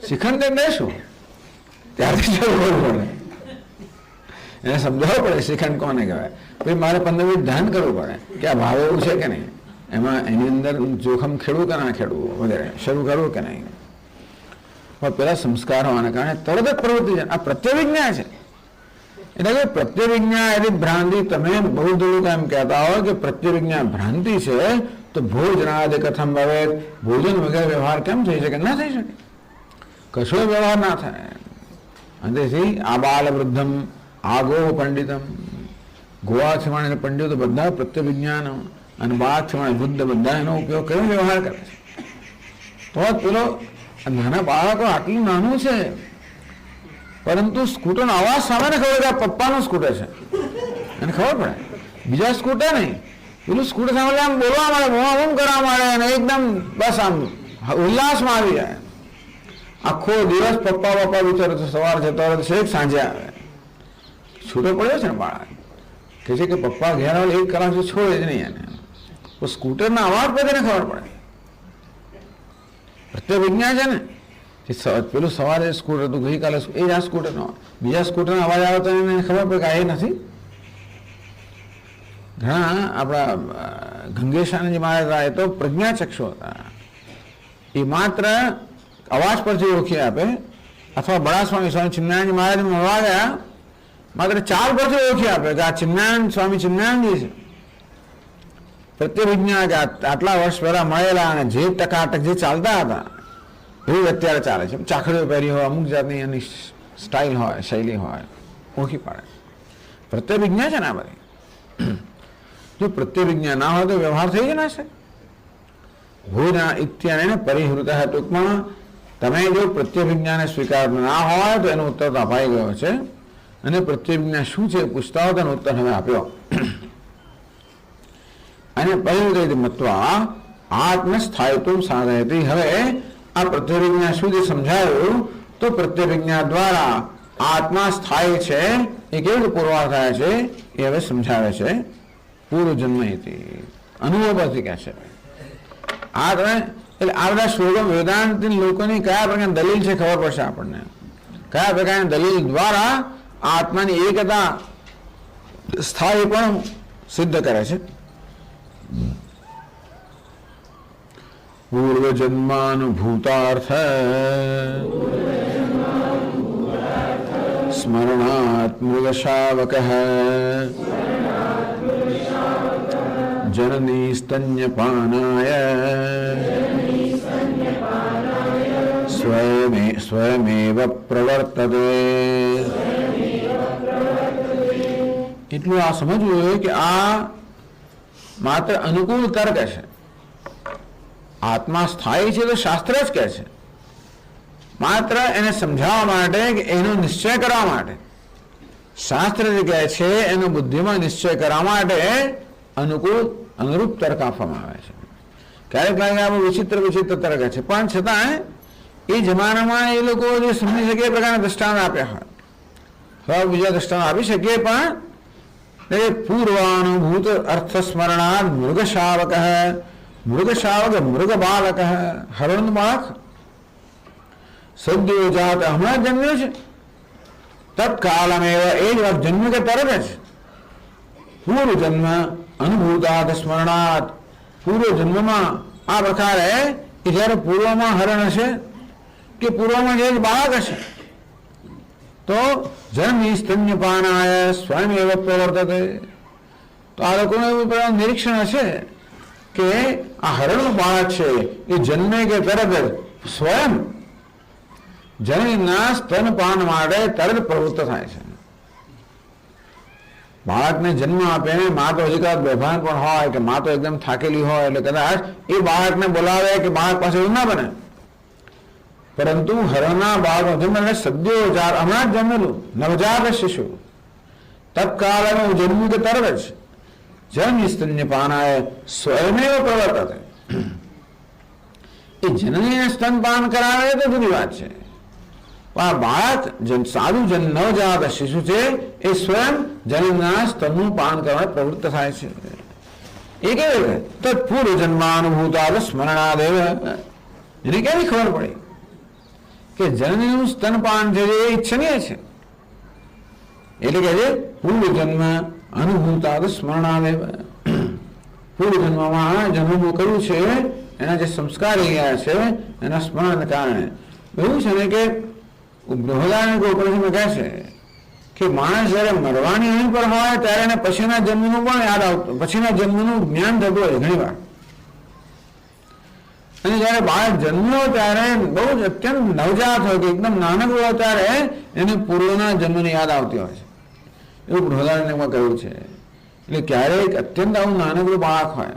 S1: શ્રીખંડ જન્મે શું? ત્યારથી પડે એને સમજાવવું પડે શ્રીખંડ કોને કહેવાય. ભાઈ મારે 15 મિનિટ ધ્યાન કરવું પડે કે આ ભાવ એવું છે કે નહીં, એમાં એની અંદર જોખમ ખેડવું કે ના ખેડવું વગેરે શરૂ કરવું કે નહીં. પણ પેલા સંસ્કાર હોવાના કારણે તરત જ પ્રવૃત્તિ છે. આ પ્રત્યવિજ્ઞા છે. એટલે કે પ્રત્યવિજ્ઞા એવી ભ્રાંતિ. તમે બૌદ્ધ લોકો એમ કહેતા હોય કે પ્રત્યવિજ્ઞા ભ્રાંતિ છે તો ભોજનાદિ કથમ ભવે. ભોજન વગેરે વ્યવહાર કેમ થઈ શકે? ના થઈ શકે, કશો વ્યવહાર ના થાય. અંતેથી આ બાલ વૃદ્ધમ આગો પંડિતમ. ગોવા છેવાણે પંડિતો બધા પ્રત્યવિજ્ઞાન અને બાળ છેવાણે વૃદ્ધ બધા એનો ઉપયોગ કર્યો વ્યવહાર કરે છે. તો પેલો નાના બાળકો આટલું નાનું છે પરંતુ સ્કૂટરનો અવાજ સામે ને ખબર કે આ પપ્પાનું સ્કૂટર છે એને ખબર પડે. બીજા સ્કૂટર નહીં, પેલું સ્કૂટર સામે આમ બોલવા મળે, આમ કરવા મળે અને એકદમ બસ આમ ઉલ્લાસમાં આવી જાય. આખો દિવસ પપ્પા વિચારો તો સવાર જતો હોય તો છેક સાંજે આવે. છૂટો પડ્યો છે ને બાળક કે છે કે પપ્પા ઘેર આવે 1 કલાક છોડે જ નહીં એને. તો સ્કૂટરના અવાજ પર તેને ખબર પડે. પ્રત્યે વિજ્ઞાન છે ને કે પેલું સવારે સ્કૂટર હતું ગઈકાલે એ જ આ સ્કૂટરનો બીજા સ્કૂટરનો અવાજ આવે તો એને ખબર પડે કે આ એ નથી. ઘણા આપણા ગંગેશાનંદજી મહારાજ હતા, એ તો પ્રજ્ઞાચક્ષુ હતા. એ માત્ર અવાજ પરથી ઓળખી આપે. અથવા બડા સ્વામી ચિન્મયાનંદજી મહારાજ મળવા ગયા, માત્ર ચાલ પરથી ઓળખી આપે કે આ સ્વામી ચિન્મયાનંદજી છે. પ્રત્યે વિજ્ઞાન કે આટલા વર્ષ પહેલા મળેલા અને જે ટકાટક જે ચાલતા હતા એવું અત્યારે ચાલે છે. ચાકડીઓ પહેરી હોય, અમુક જાતની એની સ્ટાઇલ હોય, શૈલી હોય, ઓળખી પાડે. પ્રત્યે વિજ્ઞાન છે ને આ બધી. જો પ્રત્યે વિજ્ઞાન ના હોય તો વ્યવહાર થઈ જ ના છે. ભૂના ઇત્યાને પરિહૃત. ટૂંકમાં તમે જો પ્રત્યે વિજ્ઞાને સ્વીકાર ના હોય તો એનો ઉત્તર તો અપાઈ ગયો છે. અને પ્રત્યે વિજ્ઞાન શું છે પૂછતા હોય તેનો ઉત્તર હવે આપ્યો. અને પરિહૃત મત્વા આત્મસ્થાયિત્વ સાધયતી. હવે આ પ્રત્યે વિજ્ઞાન શું જે સમજાયું તો પ્રત્યે વિજ્ઞાન દ્વારા આત્મા સ્થાયી છે એ કેવી રીતે પુરવાર થાય છે એ હવે સમજાવે છે. પૂર્વજન્મ અનુભવ પરથી કહે છે. આ તમે એટલે આ બધા શ્લોકો વેદાંત લોકોની કયા પ્રકારની દલીલ છે ખબર પડશે આપણને. કયા પ્રકારની દલીલ દ્વારા આત્માની એકતા સ્થાયી પણ સિદ્ધ કરે છે. પૂર્વજન્માનુભૂતાર્થ સ્મરણાત મૃગશાવક જનની સ્તન્યપાનાય સ્વયમેવ પ્રવર્તતે. એટલું આ સમજવું જોઈએ કે આ માત્ર અનુકૂળ તર્ક છે. આત્મા સ્થાયી છે તો શાસ્ત્ર જ કહે છે. માત્ર એને સમજાવવા માટે કે એનો નિશ્ચય કરવા માટે શાસ્ત્ર જે કહે છે એનો બુદ્ધિમાં નિશ્ચય કરવા માટે અનુકૂળ અનુરૂપ તર્ક આપવામાં આવે છે. ક્યારેક લાગે આપણું વિચિત્ર તર્ક છે, પણ છતાં એ જમાનામાં એ લોકો જે સમજી શકે એ પ્રકારના દ્રષ્ટાંત આપ્યા હોય. બીજા દ્રષ્ટાંત આપી શકીએ પણ પૂર્વાનુભૂત અર્થ સ્મરણાત મૃગશાવક. મૃગશાવક મૃગ બાલક, હરણ બાળક સદ્યો જાત હમણાં જન્મ્યો છે. તત્કાલમેવ એ જ વાત જન્મ કે તરત જ પૂર્વ જન્મ અનુભૂતાત સ્મરણાત. પૂર્વ જન્મમાં આ પ્રકારે કે જ્યારે પૂર્વમાં હરણ હશે કે પૂર્વમાં જે બાળક હશે તો જન્મી સ્તન્યપાનાય સ્વયં એવ પ્રવર્તતે. તો આ લોકોનું એવું નિરીક્ષણ હશે કે આ હરણનું બાળક છે એ જન્મે કે તરત જ સ્વયં જનીના સ્તનપાન માટે તરત પ્રવૃત્ત થાય છે. બાળકને જન્મ આપે, મા તો હજી કદાચ બેભાન પણ હોય કે મા તો એકદમ થાકેલી હોય એટલે કદાચ એ બાળકને બોલાવે કે બાળક પાસે એવું ના બને. પરંતુ હરણના બાળક જન્મ સદ્યો જાત હમણાં જ જન્મેલું નવજાત શિશુ તત્કાલનું જન્મ કે તરત જ જન્મ સ્તન્યપાનાય સ્વયમેવ પ્રવર્તતે. એ જનનીને સ્તનપાન કરાવે તો જુદી વાત છે. પણ બાળક સારું નવજાત શિશુ છે એ સ્વયં જનનના સ્તનનું પાન કરવા પ્રવૃત્ત થાય છે. એ કેવી રીતે તત્પૂર્વ જન્માનુભૂતા સ્મરણાદેવ. એને કેવી ખબર પડી કે જનનીનું સ્તનપાન છે એ ઈચ્છનીય છે. એટલે કે છે પૂર્વ જન્મ અનુભૂતા સ્મરણાદેવ. પૂર્વ જન્મમાં જન્મ કર્યું છે એના જે સંસ્કાર રહ્યા છે એના સ્મરણને કારણે એવું છે ને કે બૃહદારણ્યક ઉપનિષદમાં કહે છે કે માણસ જયારે મરવાની અહીં પર હોય ત્યારે એને પછીના જન્મનું પણ યાદ આવતું, પછીના જન્મનું જ્ઞાન થતું હોય ઘણી વાર. અને જયારે બાળક જન્મ્યો ત્યારે બહુ જ અત્યંત નવજાત હોય કે એકદમ નાનકડો હોય ત્યારે એને પૂર્વના જન્મની યાદ આવતી હોય છે. એવું બૃહદારણ્યકમાં કહ્યું છે. એટલે ક્યારેક અત્યંત આવું નાનકડું બાળક હોય,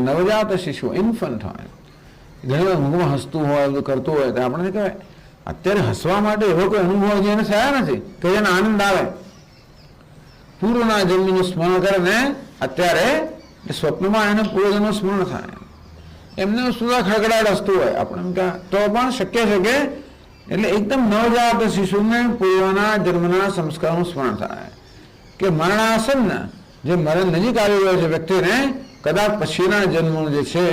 S1: નવજાત શિશુ ઇન્ફન્ટ હોય, ઘણી વાર મુખમાં હસતું હોય, બધું કરતું હોય તો આપણને કહેવાય અત્યારે હસવા માટે એવો કોઈ અનુભવ જેને થયા નથી કે જેને આનંદ આવે. પૂર્વના જન્મનું સ્મરણ કરે ને અત્યારે સ્વપ્નમાં એને પૂર્વજન્મનું સ્મરણ થાય. એમને સુધા ખડખડાટ હસતું હોય આપણે એમ કે તો પણ શક્ય છે કે એટલે એકદમ નવજાત શિશુને પૂર્વના જન્મના સંસ્કારનું સ્મરણ થાય કે મરણાસન્ન જે મરણ નજીક આવી ગયો છે વ્યક્તિને કદાચ પછીના જન્મનું જે છે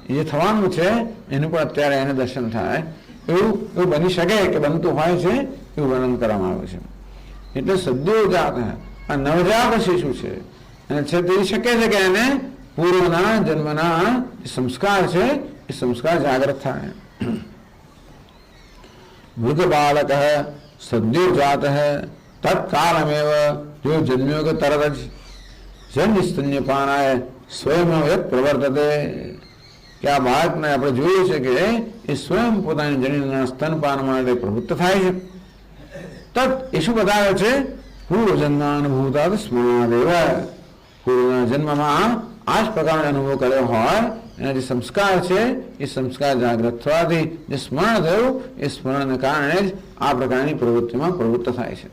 S1: એ થવાનું છે એનું પણ અત્યારે એને દર્શન થાય એવું બની શકે કે બનતું હોય છે એવું વર્ણન કરવામાં આવે છે. એટલે સદ્યોજાત આ નવજાત શિશુ છે અને છે તે શક્ય છે કે એને પૂર્વના જન્મના સંસ્કાર છે એ સંસ્કાર જાગૃત થાય. મૃગ બાળક સદ્યોજાત તત્કાલમેવ જો જન્મ્યો કે તરત જ જન્મસ્તન્યપાનાય સ્વયં યત પ્રવર્તતે કે આ બાળકને આપણે જોયું છે કે એ સ્વયં પોતાની જનીના સ્તનપાન માટે પ્રવૃત્ત થાય છે. તત એ શું બતાવે છે પૂર્વજન્માનુભૂતા સ્મરણાદેવ પૂર્વના જન્મમાં આ જ પ્રકારનો અનુભવ કર્યો હોય એના જે સંસ્કાર છે એ સંસ્કાર જાગૃત થવાથી જે સ્મરણ થયું એ સ્મરણને કારણે જ આ પ્રકારની પ્રવૃત્તિમાં પ્રવૃત્ત થાય છે.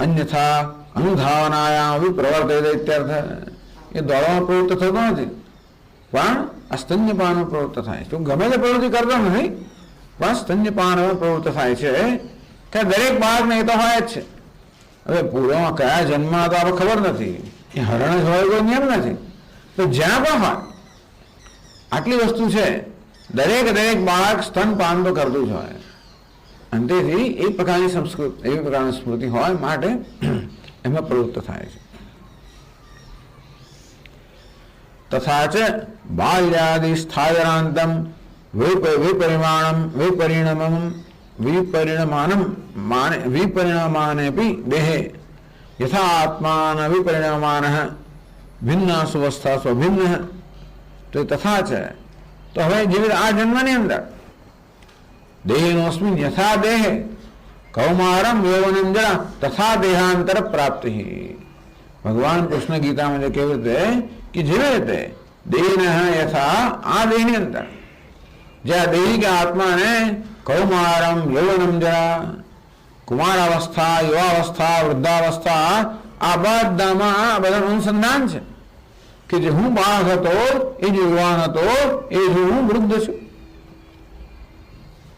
S1: અન્યથા અનુધાવનાયામ પ્રવર્તે ઇત્યર્થ એ દોડવામાં પ્રવૃત્ત થતો નથી પણ આ સ્તન્યપાનમાં પ્રવૃત્ત થાય છે. ગમે તે પ્રવૃત્તિ કરતો નથી પણ સ્તન્યપાનમાં પ્રવૃત્ત થાય છે કે દરેક બાળકને એ તો હોય જ છે. હવે પૂર્વમાં કયા જન્મમાં તો આપણે ખબર નથી એ હરણ જ હોય કોઈ નિયમ નથી તો જ્યાં પણ હોય આટલી વસ્તુ છે દરેક બાળક સ્તનપાન તો કરતું જ હોય અને તેથી એ પ્રકારની સંસ્કૃત એવી પ્રકારની સ્મૃતિ હોય માટે એમાં પ્રવૃત્ત થાય છે. તથા ચ બાલ્યાદિ સ્થાયરાંતમ વિપરિણમાનેપી દેહે યથા આત્માન વિપરિણમાનઃ ભિન્નાસુ અવસ્થાસુ અભિન્ન તો તથા છે. તો હવે જેવી આ જન્મની અંદર દેહેનોસ્મિન યથા દેહે કૌમારમ યૌવનમ જરા તથા દેહાંતર પ્રાપ્તિ. ભગવાન કૃષ્ણ ગીતામાં જે કેવી રીતે કે જેવી રીતે દેહને યથા આ દેહની અંદર જે આ દેહી કે આત્માને કૌમારમ યૌવનમ જરા કુમારાવસ્થા યુવાવસ્થા વૃદ્ધાવસ્થા આ બધાનું અનુસંધાન છે કે જે હું બાળક હતો એ જે યુવાન હતો એ જ હું વૃદ્ધ છું.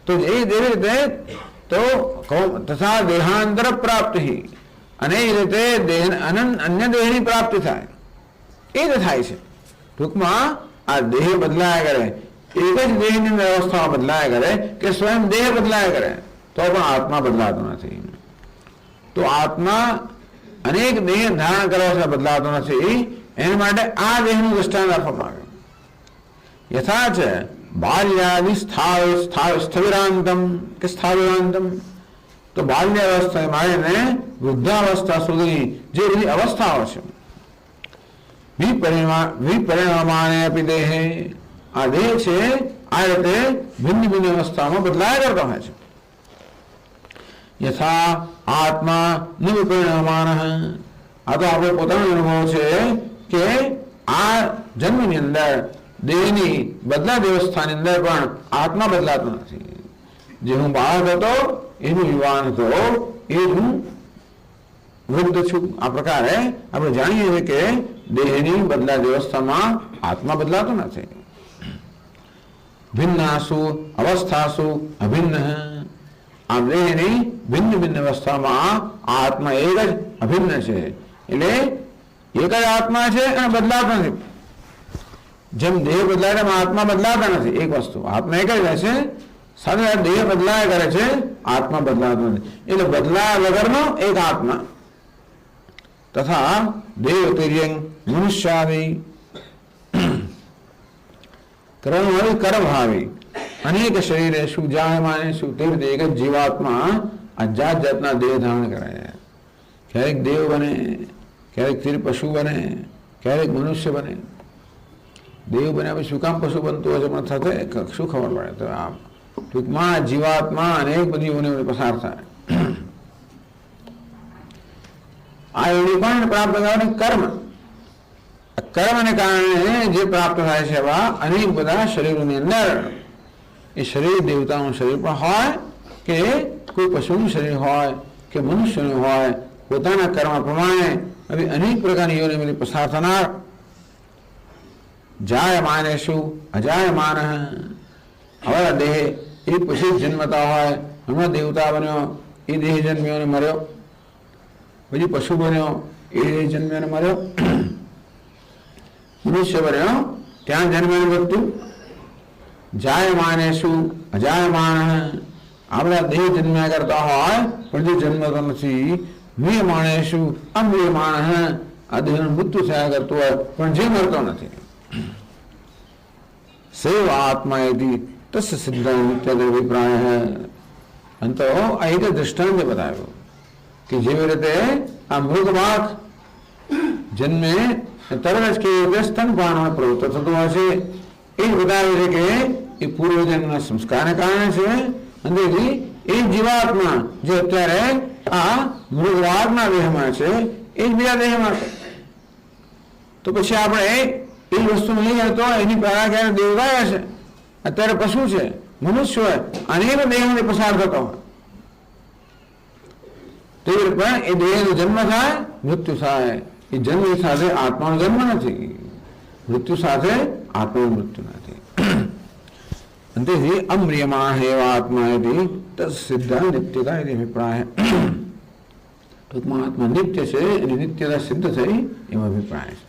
S1: તો એ જેવી રીતે તો તથા દેહાંતર પ્રાપ્તિ અને એ રીતે અન્ય દેહની પ્રાપ્તિ થાય એ જ થાય છે. ટૂંકમાં આ દેહ બદલાયા કરે એક જ દેહની વ્યવસ્થામાં બદલાયા કરે કે સ્વયં દેહ બદલાયા કરે તો પણ આત્મા બદલાતો નથી. તો આત્મા અનેક દેહ ધારણ કરવા છે બદલાતો નથી એના માટે આ દેહનું દ્રષ્ટાંત આપવામાં આવ્યું. યથા છે બાલ્યાદિ સ્થવિરાંતમ કે સ્થાવિરાંતમ તો બાલ્યાવસ્થા માંડીને વૃદ્ધાવસ્થા સુધી જે બધી અવસ્થાઓ છે વિપરિણામાને આપી દેહે આ દેહ છે આ રીતે ભિન્ન ભિન્ન અવસ્થામાં બદલાયા કરતો હોય છે. યથા આત્મા ન વિપરિણામાન આ તો આપણે પોતાનો અનુભવ છે કે આ જન્મની અંદર દેહની બદલાતી અવસ્થાની અંદર પણ આત્મા બદલાતો નથી. જે હું બાળક હતો એ હું યુવાન હતો એ હું વૃદ્ધ છું. આ પ્રકારે આપણે જાણીએ છીએ કે દેહની બદલાતી અવસ્થામાં આત્મા બદલાતો નથી. ભિન્નાસુ અવસ્થાસુ અભિન્ન આ દેહની ભિન્ન ભિન્ન અવસ્થામાં આત્મા એક જ અભિન્ન છે એટલે એક જ આત્મા છે અને બદલાતો નથી. જેમ દેહ બદલાય એમ આત્મા બદલાતા નથી. એક વસ્તુ આત્મા એક જ રહેશે સાથે દેહ બદલાયા કરે છે આત્મા બદલાતો નથી એટલે બદલાયા વગરનો એક આત્મા. તથા દેવતિર્યંગ મનુષ્યાદિ કરભાવી અનેક શરીરે શું જાયમાને શું તે રીતે એક જ જીવાત્મા આ જાત જાતના દેહ ધારણ કરે. ક્યારેક દેવ બને, ક્યારેક ફિર પશુ બને, ક્યારેક મનુષ્ય બને. દેવ બન્યા પછી શું કામ પશુ બનતું હોય છે પણ થશે શું ખબર પડે. તો આ ટૂંકમાં જીવાત્મા અનેક બધી યોનિઓ પસાર થાય. આ યોનિ પણ પ્રાપ્ત કરવાનું કર્મને કારણે જે પ્રાપ્ત થાય છે એવા અનેક બધા શરીરોની અંદર એ શરીર દેવતાનું શરીર પણ હોય કે કોઈ પશુનું શરીર હોય કે મનુષ્યનું હોય પોતાના કર્મ પ્રમાણે આવી અનેક પ્રકારની યોનિ પસાર થનાર જાયમાનેષુ અજાયમાન. હવે દેહ એ પછી જન્મતા હોય. હમણાં દેવતા બન્યો એ દેહ જન્મ્યો ને મર્યો, પછી પશુ બન્યો એ દેહ જન્મ્યો ને મર્યો, મનુષ્ય બન્યો ત્યાં જન્મ્યો મૃત્યુ. જાયમાનેષુ અજાયમાન. આપણા દેહ જન્મ્યા કરતા હોય પણ જે જન્મતો નથી. મ્રિયમાણેષુ અમ્રિયમાણ. આ દેહનું મૃત્યુ થયા કરતું હોય પણ જે મરતો નથી. સૈવ આત્મા એથી તસ્ સિદ્ધ નિત્યદિપ્રાય. અંતો આ એક દ્રષ્ટાંત બતાવ્યો કે જેવી રીતે આ મૃગવાક જન્મે તરત જ કેવી રીતે સ્તનપાનમાં પ્રવૃત્ત થતો હોય છે એ બતાવે છે કે એ પૂર્વજન્મના સંસ્કારને કારણે છે. અને એ જીવાત્મા જે અત્યારે આ મૃગવાકના દેહમાં છે એ જ બીજા દેહમાં છે. તો પછી આપણે એ વસ્તુ નહીં હતો એની પહેલા ક્યારે દેવતા છે, અત્યારે પશુ છે, મનુષ્ય હોય, અનેક દેહમાંથી પસાર થતો હોય. તે પણ એ દેહનો જન્મ થાય, મૃત્યુ થાય. એ જન્મ સાથે આત્માનો જન્મ નથી, મૃત્યુ સાથે આત્માનું મૃત્યુ નથી. તેથી અમ્રિયમાણ એવા આત્મા એથી તત્સિદ્ધ નિત્યતા એથી અભિપ્રાય. ટૂંકમાં આત્મા નિત્ય છે એની નિત્યતા સિદ્ધ થઈ એવો અભિપ્રાય છે.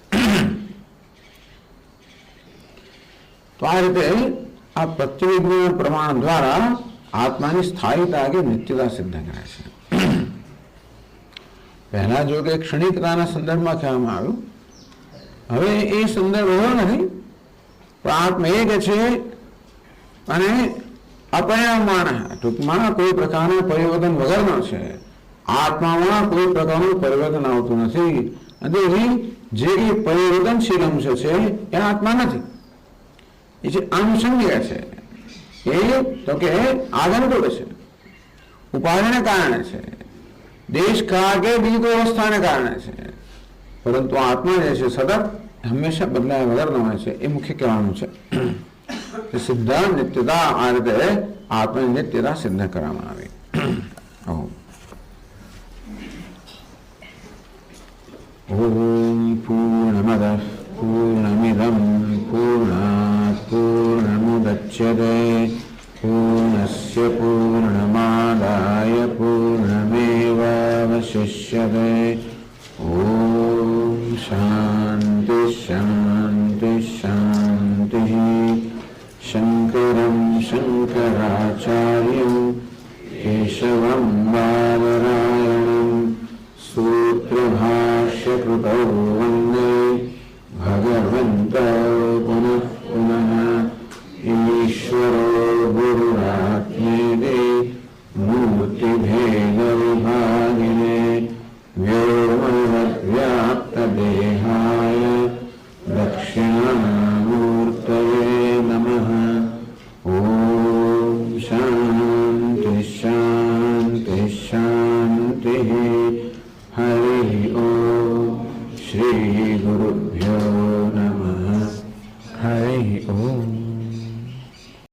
S1: તો આ રીતે આ પ્રત્યવિજ્ઞાન પ્રમાણ દ્વારા આત્માની સ્થાયીતા કે નિત્યતા સિદ્ધ કરે છે. પહેલા જો કે ક્ષણિકતાના સંદર્ભમાં કહેવામાં આવ્યું, હવે એ સંદર્ભ એવો નથી, પણ આત્મા એક છે અને અપરિણામાન. ટૂંકમાં કોઈ પ્રકારનું પરિવર્તન વગરનો છે. આત્મામાં કોઈ પ્રકારનું પરિવર્તન આવતું નથી. અને જે કંઈ પરિવર્તનશીલ અંશ છે એ આત્મા નથી, એ જે આનુષંગિક છે એ તો કે આગંતુક છે, ઉપાધિને કારણે છે, દેશ કાળ કે બીજી કોઈ અવસ્થાને કારણે છે. પરંતુ આત્મા જે છે સતત હંમેશા બદલાયા વગરનો હોય છે. એ મુખ્ય કહેવાનું છે. સિદ્ધ નિત્યતા આ રીતે આત્માની નિત્યતા સિદ્ધ કરવામાં આવી. ઓમ પૂર્ણમદ પૂર્ણમિદમ પૂર્ણાત પૂર્ણમુદચ્યતે પૂર્ણસ્ય પૂર્ણમાદાય પૂર્ણમેવાવશિષ્યતે. ઓમ શાંતિ શાંતિ શાંતિ. શંકરં શંકરાચાર્યં કેશવં બાદરાયણં સૂત્રભાષ્યકૃતૌ વંદે ભગવन्तૌ પુનઃ પુનઃ. ઈશ્વરો ગુરુરાત્મેતિ મૂર્તિભેદવિભાગિને વ્યોમવદ્વ્યાપ્તદેહાય દક્ષિણામૂર્તયે નમઃ. ઓમ શાંતિ શાંતિ શાંતિ. હરિ ઓમ. શ્રી ગુરુભ્યો